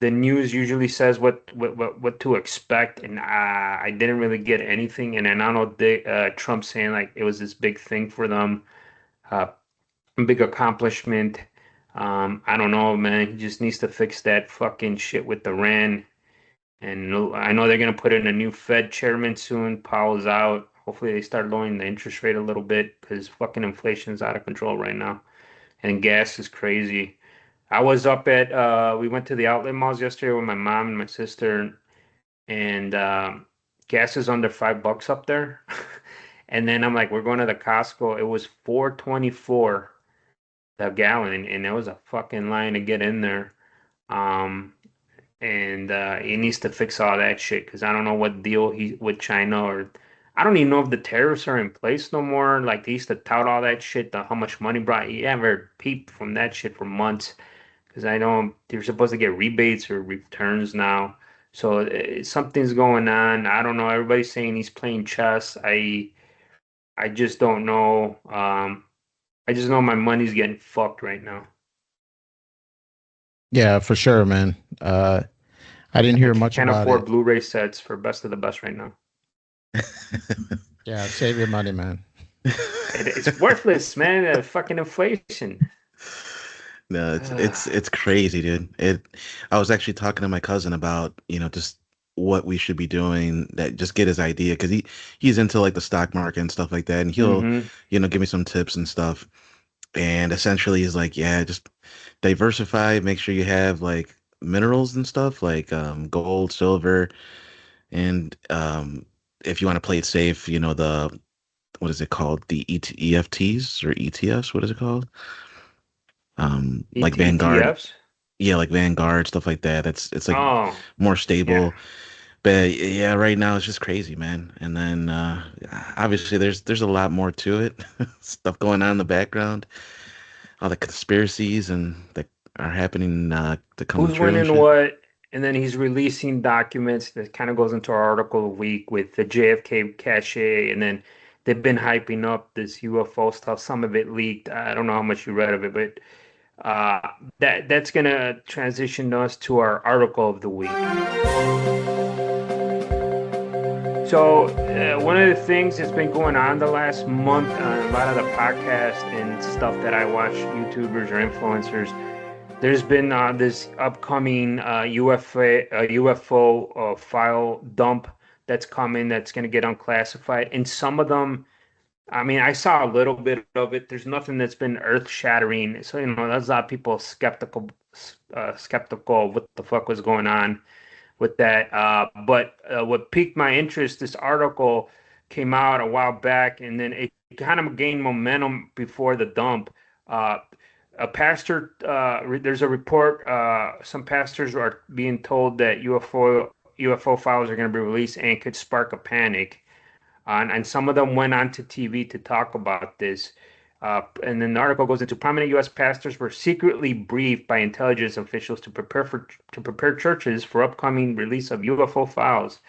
the news usually says what to expect, and I didn't really get anything. And then I know Trump saying like it was this big thing for them, uh, big accomplishment. I don't know, man. He just needs to fix that fucking shit with the RAN. And I know they're gonna put in a new Fed chairman soon. Powell's out. Hopefully they start lowering the interest rate a little bit because fucking inflation is out of control right now, and gas is crazy. I was up at we went to the outlet malls yesterday with my mom and my sister, and gas is under $5 up there. And then I'm like, we're going to the Costco. It was 4.24 a gallon, and there was a fucking line to get in there. Um, and he needs to fix all that shit because I don't know what deal he with China or I don't even know if the tariffs are in place no more. Like they used to tout all that shit, how much money brought. You ever peeped from that shit for months? Because I know they're supposed to get rebates or returns now. So something's going on. I don't know. Everybody's saying he's playing chess. I just don't know. I just know my money's getting fucked right now. Yeah, for sure, man. I didn't hear much Can't about afford it. Blu-ray sets for best of the best right now. Yeah, save your money, man. It's worthless, man. Fucking inflation. No, it's crazy, dude. I was actually talking to my cousin about, just what we should be doing that just get his idea because he's into like the stock market and stuff like that, and he'll, Mm-hmm. give me some tips and stuff. And essentially he's like, yeah, just diversify, make sure you have like minerals and stuff like gold, silver, and if you want to play it safe, the what is it called? The EFTs or ETFs, what is it called? Like Vanguard. ETFs? Yeah, like Vanguard, stuff like that. It's like Oh, more yeah. stable. But yeah, right now it's just crazy, man. And then obviously there's a lot more to it. Stuff going on in the background, all the conspiracies and that are happening to come Who's true and winning shit. what? And then he's releasing documents that kind of goes into our article a week with the JFK cache, and then they've been hyping up this UFO stuff. Some of it leaked. I don't know how much you read of it, but uh, that's gonna transition us to our article of the week. So one of the things that's been going on the last month on a lot of the podcasts and stuff that I watch, YouTubers or influencers, there's been this upcoming UFO file dump that's coming that's going to get unclassified. And some of them, I mean, I saw a little bit of it. There's nothing that's been earth-shattering. So, there's a lot of people skeptical of what the fuck was going on with that. But what piqued my interest, this article came out a while back, and then it kind of gained momentum before the dump. Uh, a pastor, there's a report. Some pastors are being told that UFO files are going to be released and could spark a panic. And some of them went onto TV to talk about this. And then the article goes into prominent U.S. pastors were secretly briefed by intelligence officials to prepare churches for upcoming release of UFO files,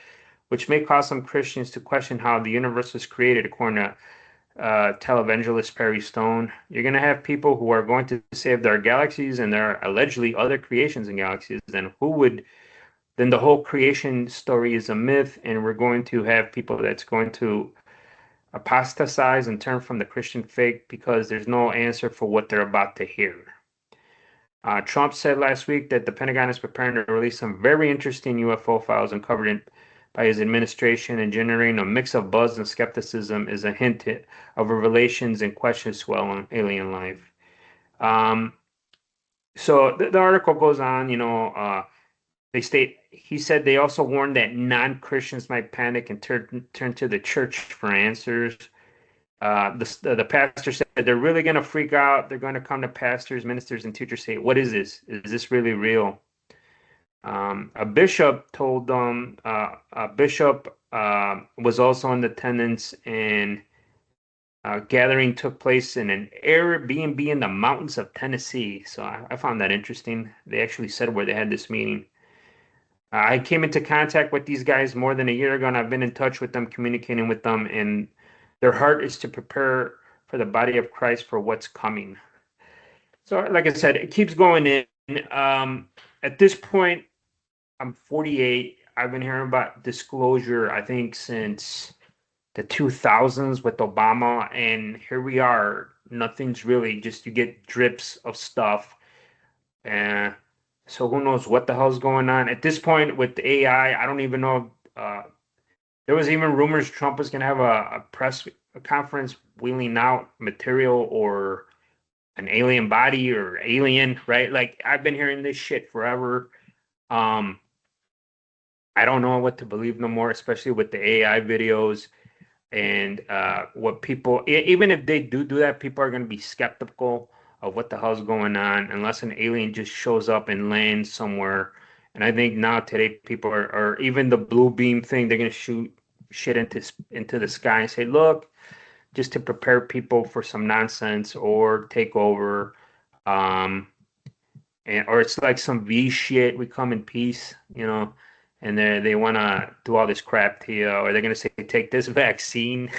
which may cause some Christians to question how the universe was created, according to televangelist Perry Stone. You're going to have people who are going to say if there are galaxies and there are allegedly other creations in galaxies, then the whole creation story is a myth, and we're going to have people that's going to apostatize and turn from the Christian faith because there's no answer for what they're about to hear. Trump said last week that the Pentagon is preparing to release some very interesting UFO files uncovered by his administration, and generating a mix of buzz and skepticism is a hint of revelations and questions to alien life. So the article goes on, he said they also warned that non-Christians might panic and turn to the church for answers. The pastor said they're really going to freak out. They're going to come to pastors, ministers, and teachers, say, "What is this? Is this really real?" A bishop told them. A bishop was also in attendance, and gathering took place in an Airbnb in the mountains of Tennessee. So I found that interesting. They actually said where they had this meeting. I came into contact with these guys more than a year ago, and I've been in touch with them, communicating with them, and their heart is to prepare for the body of Christ for what's coming. So, like I said, it keeps going in. At this point, I'm 48. I've been hearing about disclosure, I think, since the 2000s with Obama, and here we are. Nothing's really, just you get drips of stuff. So who knows what the hell's going on at this point with the AI? I don't even know. There was even rumors Trump was going to have a press conference wheeling out material or an alien body or alien, right? Like, I've been hearing this shit forever. I don't know what to believe no more, especially with the AI videos and what people, even if they do that, people are going to be skeptical of what the hell's going on unless an alien just shows up and lands somewhere. And I think now today people are even the blue beam thing, they're going to shoot shit into the sky and say, look, just to prepare people for some nonsense or take over. Or it's like some V shit, we come in peace, and they want to do all this crap to you, or they're going to say, take this vaccine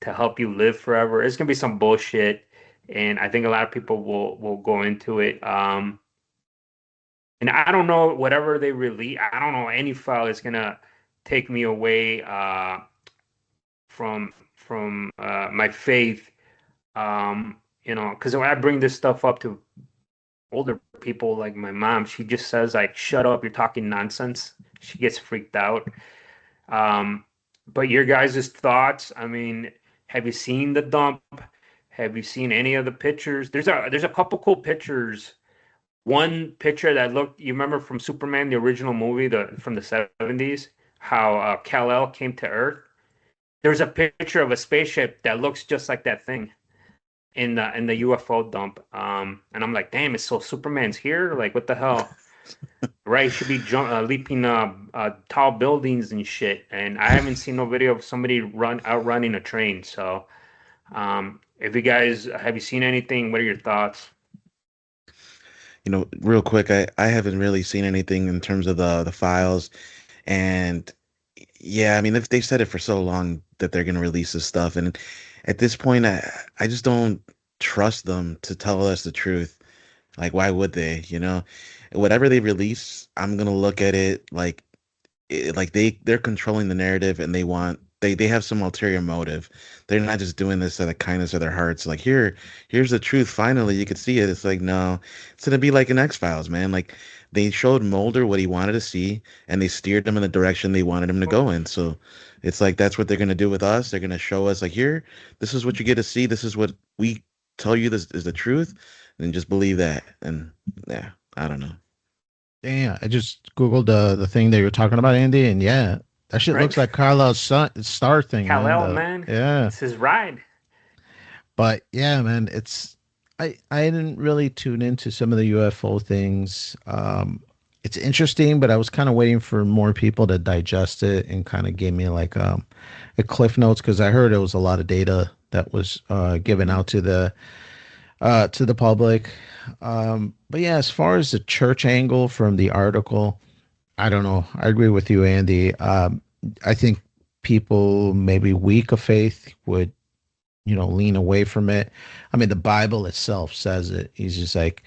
to help you live forever. It's going to be some bullshit. And I think a lot of people will go into it. And I don't know, whatever they release, I don't know any file is gonna take me away from my faith. Because when I bring this stuff up to older people like my mom, she just says, like, shut up, you're talking nonsense. She gets freaked out. But your guys' thoughts, I mean, have you seen the dump? Have you seen any of the pictures? There's a couple cool pictures. One picture that looked, you remember from Superman, the original movie, from the 70s, how Kal-El came to Earth. There's a picture of a spaceship that looks just like that thing in the UFO dump. And I'm like, damn, it's so Superman's here? Like, what the hell? Right, should be leaping tall buildings and shit. And I haven't seen no video of somebody outrunning a train. So, if you guys have you seen anything? What are your thoughts? Real quick, I haven't really seen anything in terms of the files, and yeah, I mean, if they said it for so long that they're gonna release this stuff, and at this point, I just don't trust them to tell us the truth. Like, why would they? Whatever they release, I'm gonna look at it like they're controlling the narrative, and they have some ulterior motive. They're not just doing this out of the kindness of their hearts. Like, here's the truth. Finally, you could see it. It's like, no, it's gonna be like an X-Files, man. Like, they showed Mulder what he wanted to see, and they steered him in the direction they wanted him to go in. So it's like, that's what they're gonna do with us. They're gonna show us, like, here, this is what you get to see. This is what we tell you. This is the truth, and just believe that. And yeah, I don't know. Yeah, I just Googled the thing that you're talking about, Andy, and yeah, that shit looks like Carlisle's star thing. Kal-El, man. Yeah. It's his ride. But yeah, man, it's I didn't really tune into some of the UFO things. It's interesting, but I was kind of waiting for more people to digest it and kind of give me like a cliff notes because I heard it was a lot of data that was given out to the public. But yeah, as far as the church angle from the article, I don't know. I agree with you, Andy. I think people maybe weak of faith would, lean away from it. I mean, the Bible itself says it. He's just like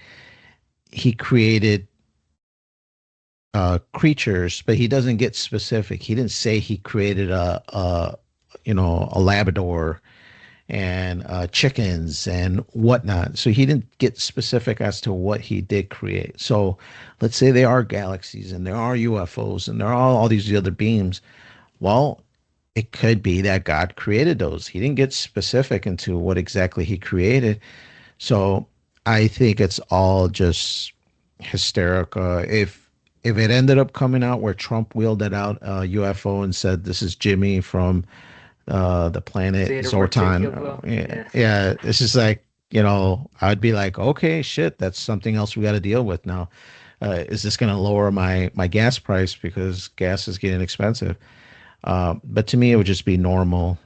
he created creatures, but he doesn't get specific. He didn't say he created a Labrador and chickens and whatnot. So he didn't get specific as to what he did create. So let's say they are galaxies and there are UFOs and there are all these other beams. Well, it could be that God created those. He didn't get specific into what exactly he created. So I think it's all just hysterical. If it ended up coming out where Trump wheeled it out UFO and said this is Jimmy from the planet Zeta Zortan, Reticula. yeah, Yeah. yeah, it's just like I'd be like, okay, shit, that's something else we got to deal with now. Is this going to lower my gas price because gas is getting expensive? But to me, it would just be normal.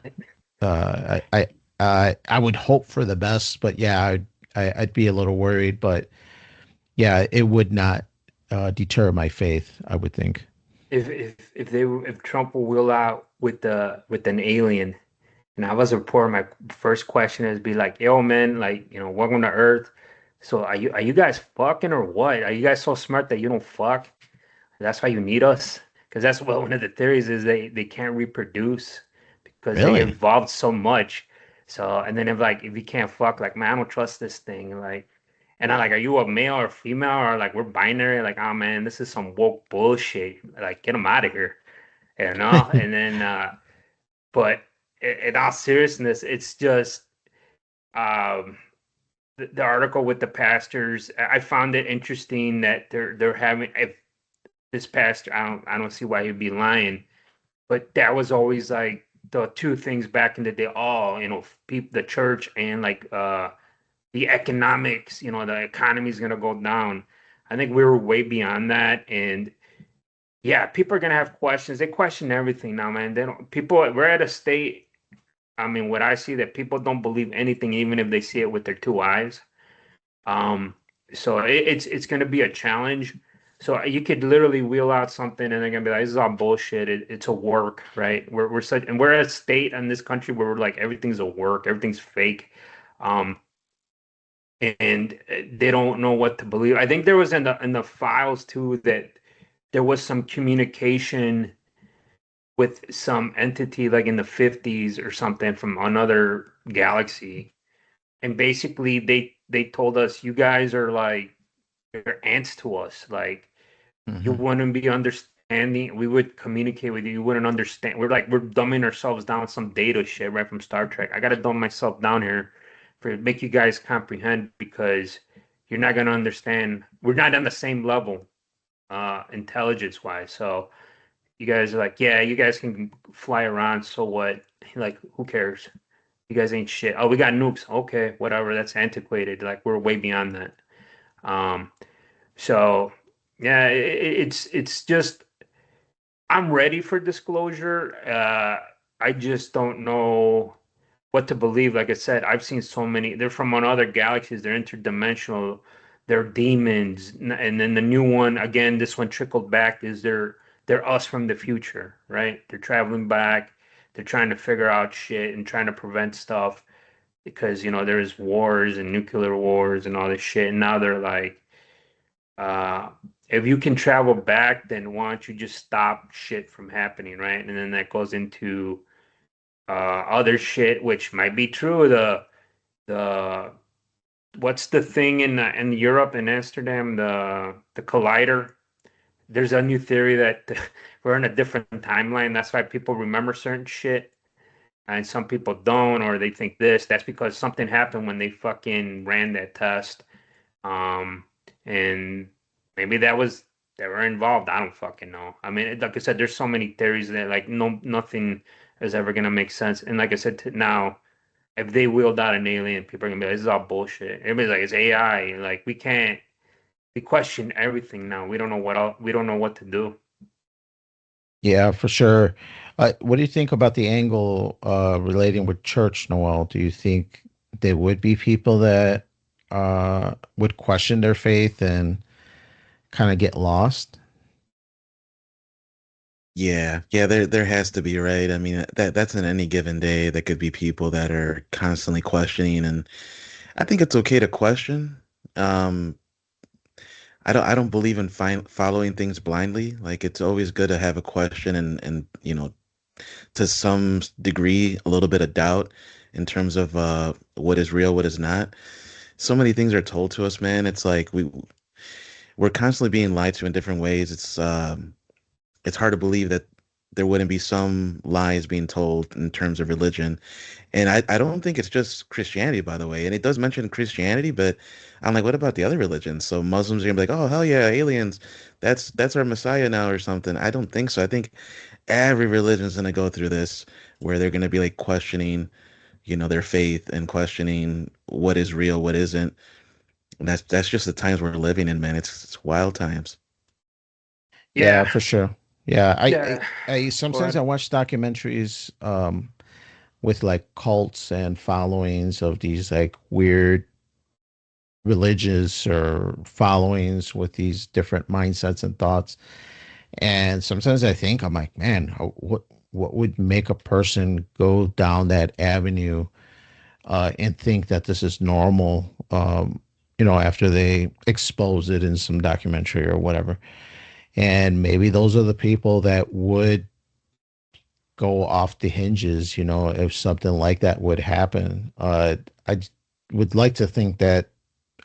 I would hope for the best, but yeah, I'd be a little worried. But yeah, it would not deter my faith, I would think. If Trump will wheel out with an alien, and I was a reporter, my first question is be like, "Yo, man, like, welcome to Earth. So are you guys fucking or what? Are you guys so smart that you don't fuck? That's why you need us? Because that's what one of the theories is they can't reproduce because they Really? evolved so much. So and then if you can't fuck, like, man, I don't trust this thing. Like, and I'm like, are you a male or female or like we're binary? Like, oh man, this is some woke bullshit. Like, get them out of here, you know? And then but in all seriousness, it's just um the article with the pastors. I found it interesting that they're having if this pastor, I don't see why he'd be lying, but that was always like the two things back in the day. Oh, people, the church and like the economics. The economy is gonna go down. I think we were way beyond that, and yeah, people are gonna have questions. They question everything now, man. They don't. People, we're at a state. I mean, what I see that people don't believe anything, even if they see it with their two eyes. Um, so it's going to be a challenge. So you could literally wheel out something, and they're gonna be like, "This is all bullshit. It's a work, right?" We're at a state in this country where we're like everything's a work, everything's fake, um, and they don't know what to believe. I think there was in the files too that there was some communication with some entity like in the 50s or something from another galaxy, and basically they told us you guys are like they're ants to us. Like, you Hmm. wouldn't be understanding. We would communicate with you. You wouldn't understand. We're dumbing ourselves down with some data shit right from Star Trek. I gotta dumb myself down here for make you guys comprehend because you're not gonna understand. We're not on the same level, intelligence wise. So you guys are like, yeah, you guys can fly around. So what? Like, who cares? You guys ain't shit. Oh, we got nukes. Okay, whatever. That's antiquated. Like, we're way beyond that. Um, so yeah, it's just I'm ready for disclosure. I just don't know what to believe. Like I said, I've seen so many. They're from on other galaxies. They're interdimensional. They're demons. And then the new one again. This one trickled back. Is they're us from the future, right? They're traveling back. They're trying to figure out shit and trying to prevent stuff because there's wars and nuclear wars and all this shit. And now they're like uh, if you can travel back, then why don't you just stop shit from happening, right? And then that goes into other shit, which might be true. The what's the thing in Europe in Amsterdam? The collider. There's a new theory that we're in a different timeline. That's why people remember certain shit, and some people don't, or they think this. That's because something happened when they fucking ran that test. Um, and maybe they were involved. I don't fucking know. I mean, like I said, there's so many theories that like nothing is ever gonna make sense. And like I said, now if they wheeled out an alien, people are gonna be like, this is all bullshit. Everybody's like, it's AI. Like we question everything now. We don't know what else, we don't know what to do. Yeah, for sure. What do you think about the angle relating with church, Noel? Do you think there would be people that would question their faith and kind of get lost? Yeah, there has to be, right? I mean, that's in any given day. There could be people that are constantly questioning, and I think it's okay to question. Um, I don't believe in following things blindly. Like it's always good to have a question and to some degree a little bit of doubt in terms of what is real, what is not. So many things are told to us, man. It's like we're constantly being lied to in different ways. It's hard to believe that there wouldn't be some lies being told in terms of religion. And I don't think it's just Christianity, by the way. And it does mention Christianity, but I'm like, what about the other religions? So Muslims are gonna be like, oh hell yeah, aliens, that's our Messiah now or something. I don't think so. I think every religion is gonna go through this where they're gonna be like questioning, their faith and questioning what is real, what isn't. And that's just the times we're living in, man. It's wild times. Yeah, Yeah, for sure. Yeah, yeah. I Go sometimes I ahead. watch documentaries with like cults and followings of these like weird religious or followings with these different mindsets and thoughts. And sometimes I think I'm like, man, what would make a person go down that avenue and think that this is normal? After they expose it in some documentary or whatever. And maybe those are the people that would go off the hinges, if something like that would happen. Would like to think that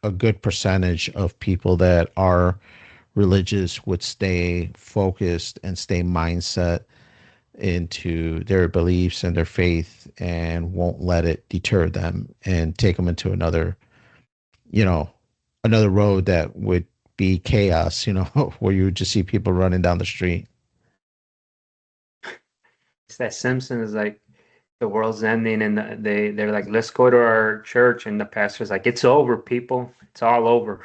a good percentage of people that are religious would stay focused and stay mindset into their beliefs and their faith and won't let it deter them and take them into you know, another road that would be chaos, where you would just see people running down the street. It's that Simpsons like the world's ending, and they're like, let's go to our church, and the pastor's like, it's over, people, it's all over,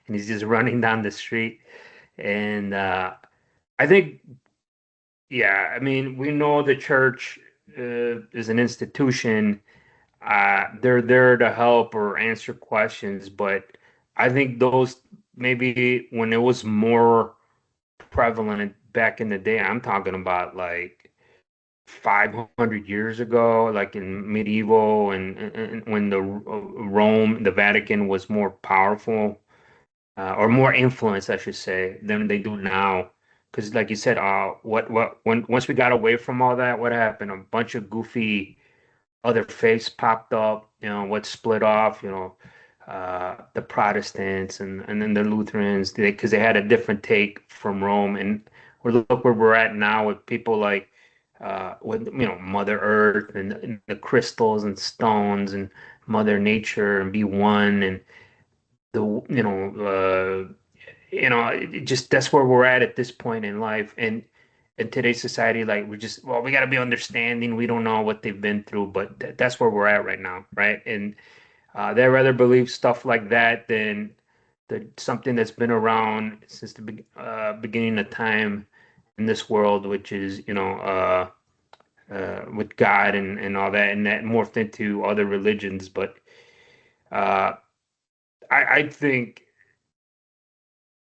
and he's just running down the street, and I think, yeah, I mean, we know the church is an institution. They're there to help or answer questions, but I think those maybe when it was more prevalent back in the day, I'm talking about like 500 years ago, like in medieval and when the Rome, the Vatican was more powerful or more influence, I should say, than they do now. Because, like you said, when once we got away from all that, what happened? A bunch of goofy other faiths popped up. What split off? The Protestants and then the Lutherans, because they had a different take from Rome, and look where we're at now with people like with Mother Earth and the crystals and stones and Mother Nature and be one and the it just that's where we're at this point in life and in today's society. Like we got to be understanding. We don't know what they've been through, but that's where we're at right now, right? And they rather believe stuff like that than something that's been around since the beginning of time in this world, which is with God and all that, and that morphed into other religions. But uh, I think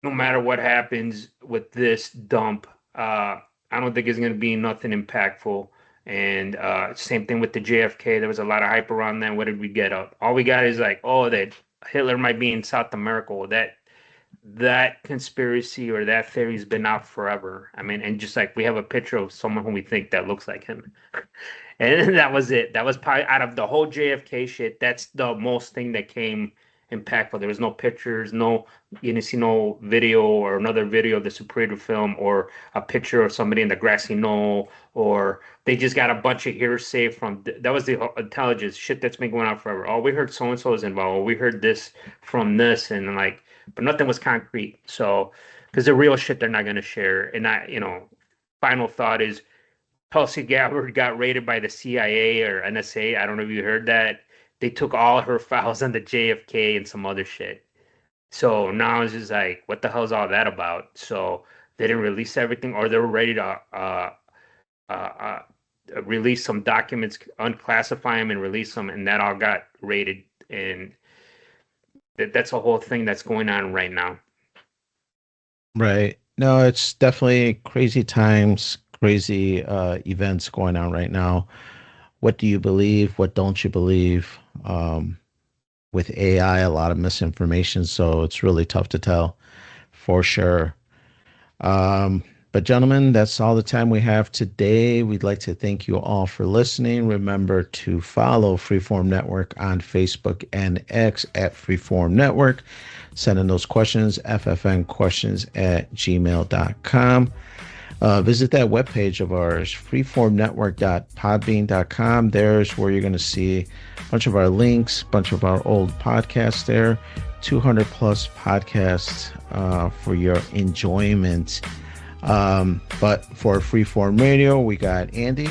no matter what happens with this dump, I don't think it's going to be nothing impactful. And same thing with the JFK. There was a lot of hype around that. What did we get up? All we got is like, oh, that Hitler might be in South America. Well, that conspiracy or that theory's been out forever. I mean, and just like we have a picture of someone who we think that looks like him. And that was it. That was probably out of the whole JFK shit. That's the most thing that came impactful. There was no pictures, you didn't see no video or another video of the Superior film or a picture of somebody in the grassy knoll, or they just got a bunch of hearsay from that was the intelligence shit that's been going on forever. Oh, we heard so and so is involved. Oh, we heard this from this, and like, but nothing was concrete. So, because the real shit they're not going to share. And final thought is Tulsi Gabbard got raided by the CIA or NSA. I don't know if you heard that. They took all her files on the JFK and some other shit. So now it's just like, what the hell is all that about? So they didn't release everything, or they were ready to uh, release some documents, unclassify them, and release them, and that all got raided. And that's a whole thing that's going on right now. Right. No, it's definitely crazy times, crazy events going on right now. What do you believe? What don't you believe? With AI, a lot of misinformation, so it's really tough to tell for sure. But gentlemen, that's all the time we have today. We'd like to thank you all for listening. Remember to follow Freeform Network on Facebook and X at Freeform Network. Send in those questions, ffnquestions@gmail.com. Visit that webpage of ours, freeformnetwork.podbean.com. There's where you're going to see a bunch of our links, a bunch of our old podcasts there, 200 plus podcasts for your enjoyment. But for Freeform Radio, we got Andy.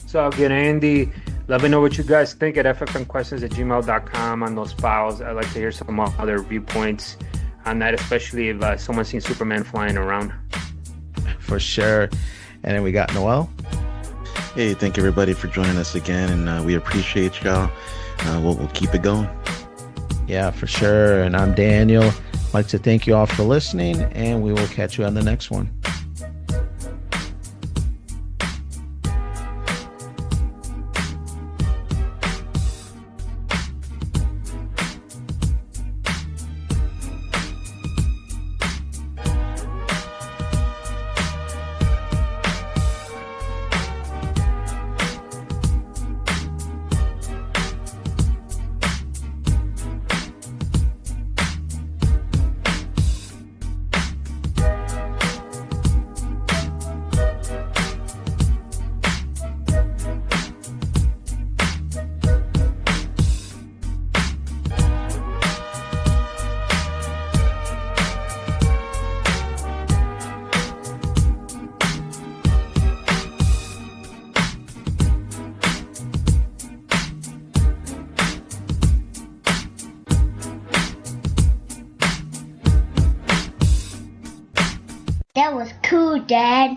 It's all good, Andy. Let me know what you guys think at ffnquestions@gmail.com on those files. I'd like to hear some other viewpoints on that, especially if someone's seen Superman flying around. For sure. And then we got Noel. Hey, thank everybody for joining us again, and we appreciate y'all. We'll keep it going. Yeah, for sure. And I'm Daniel. I'd like to thank you all for listening, and we will catch you on the next one. That was cool, Dad.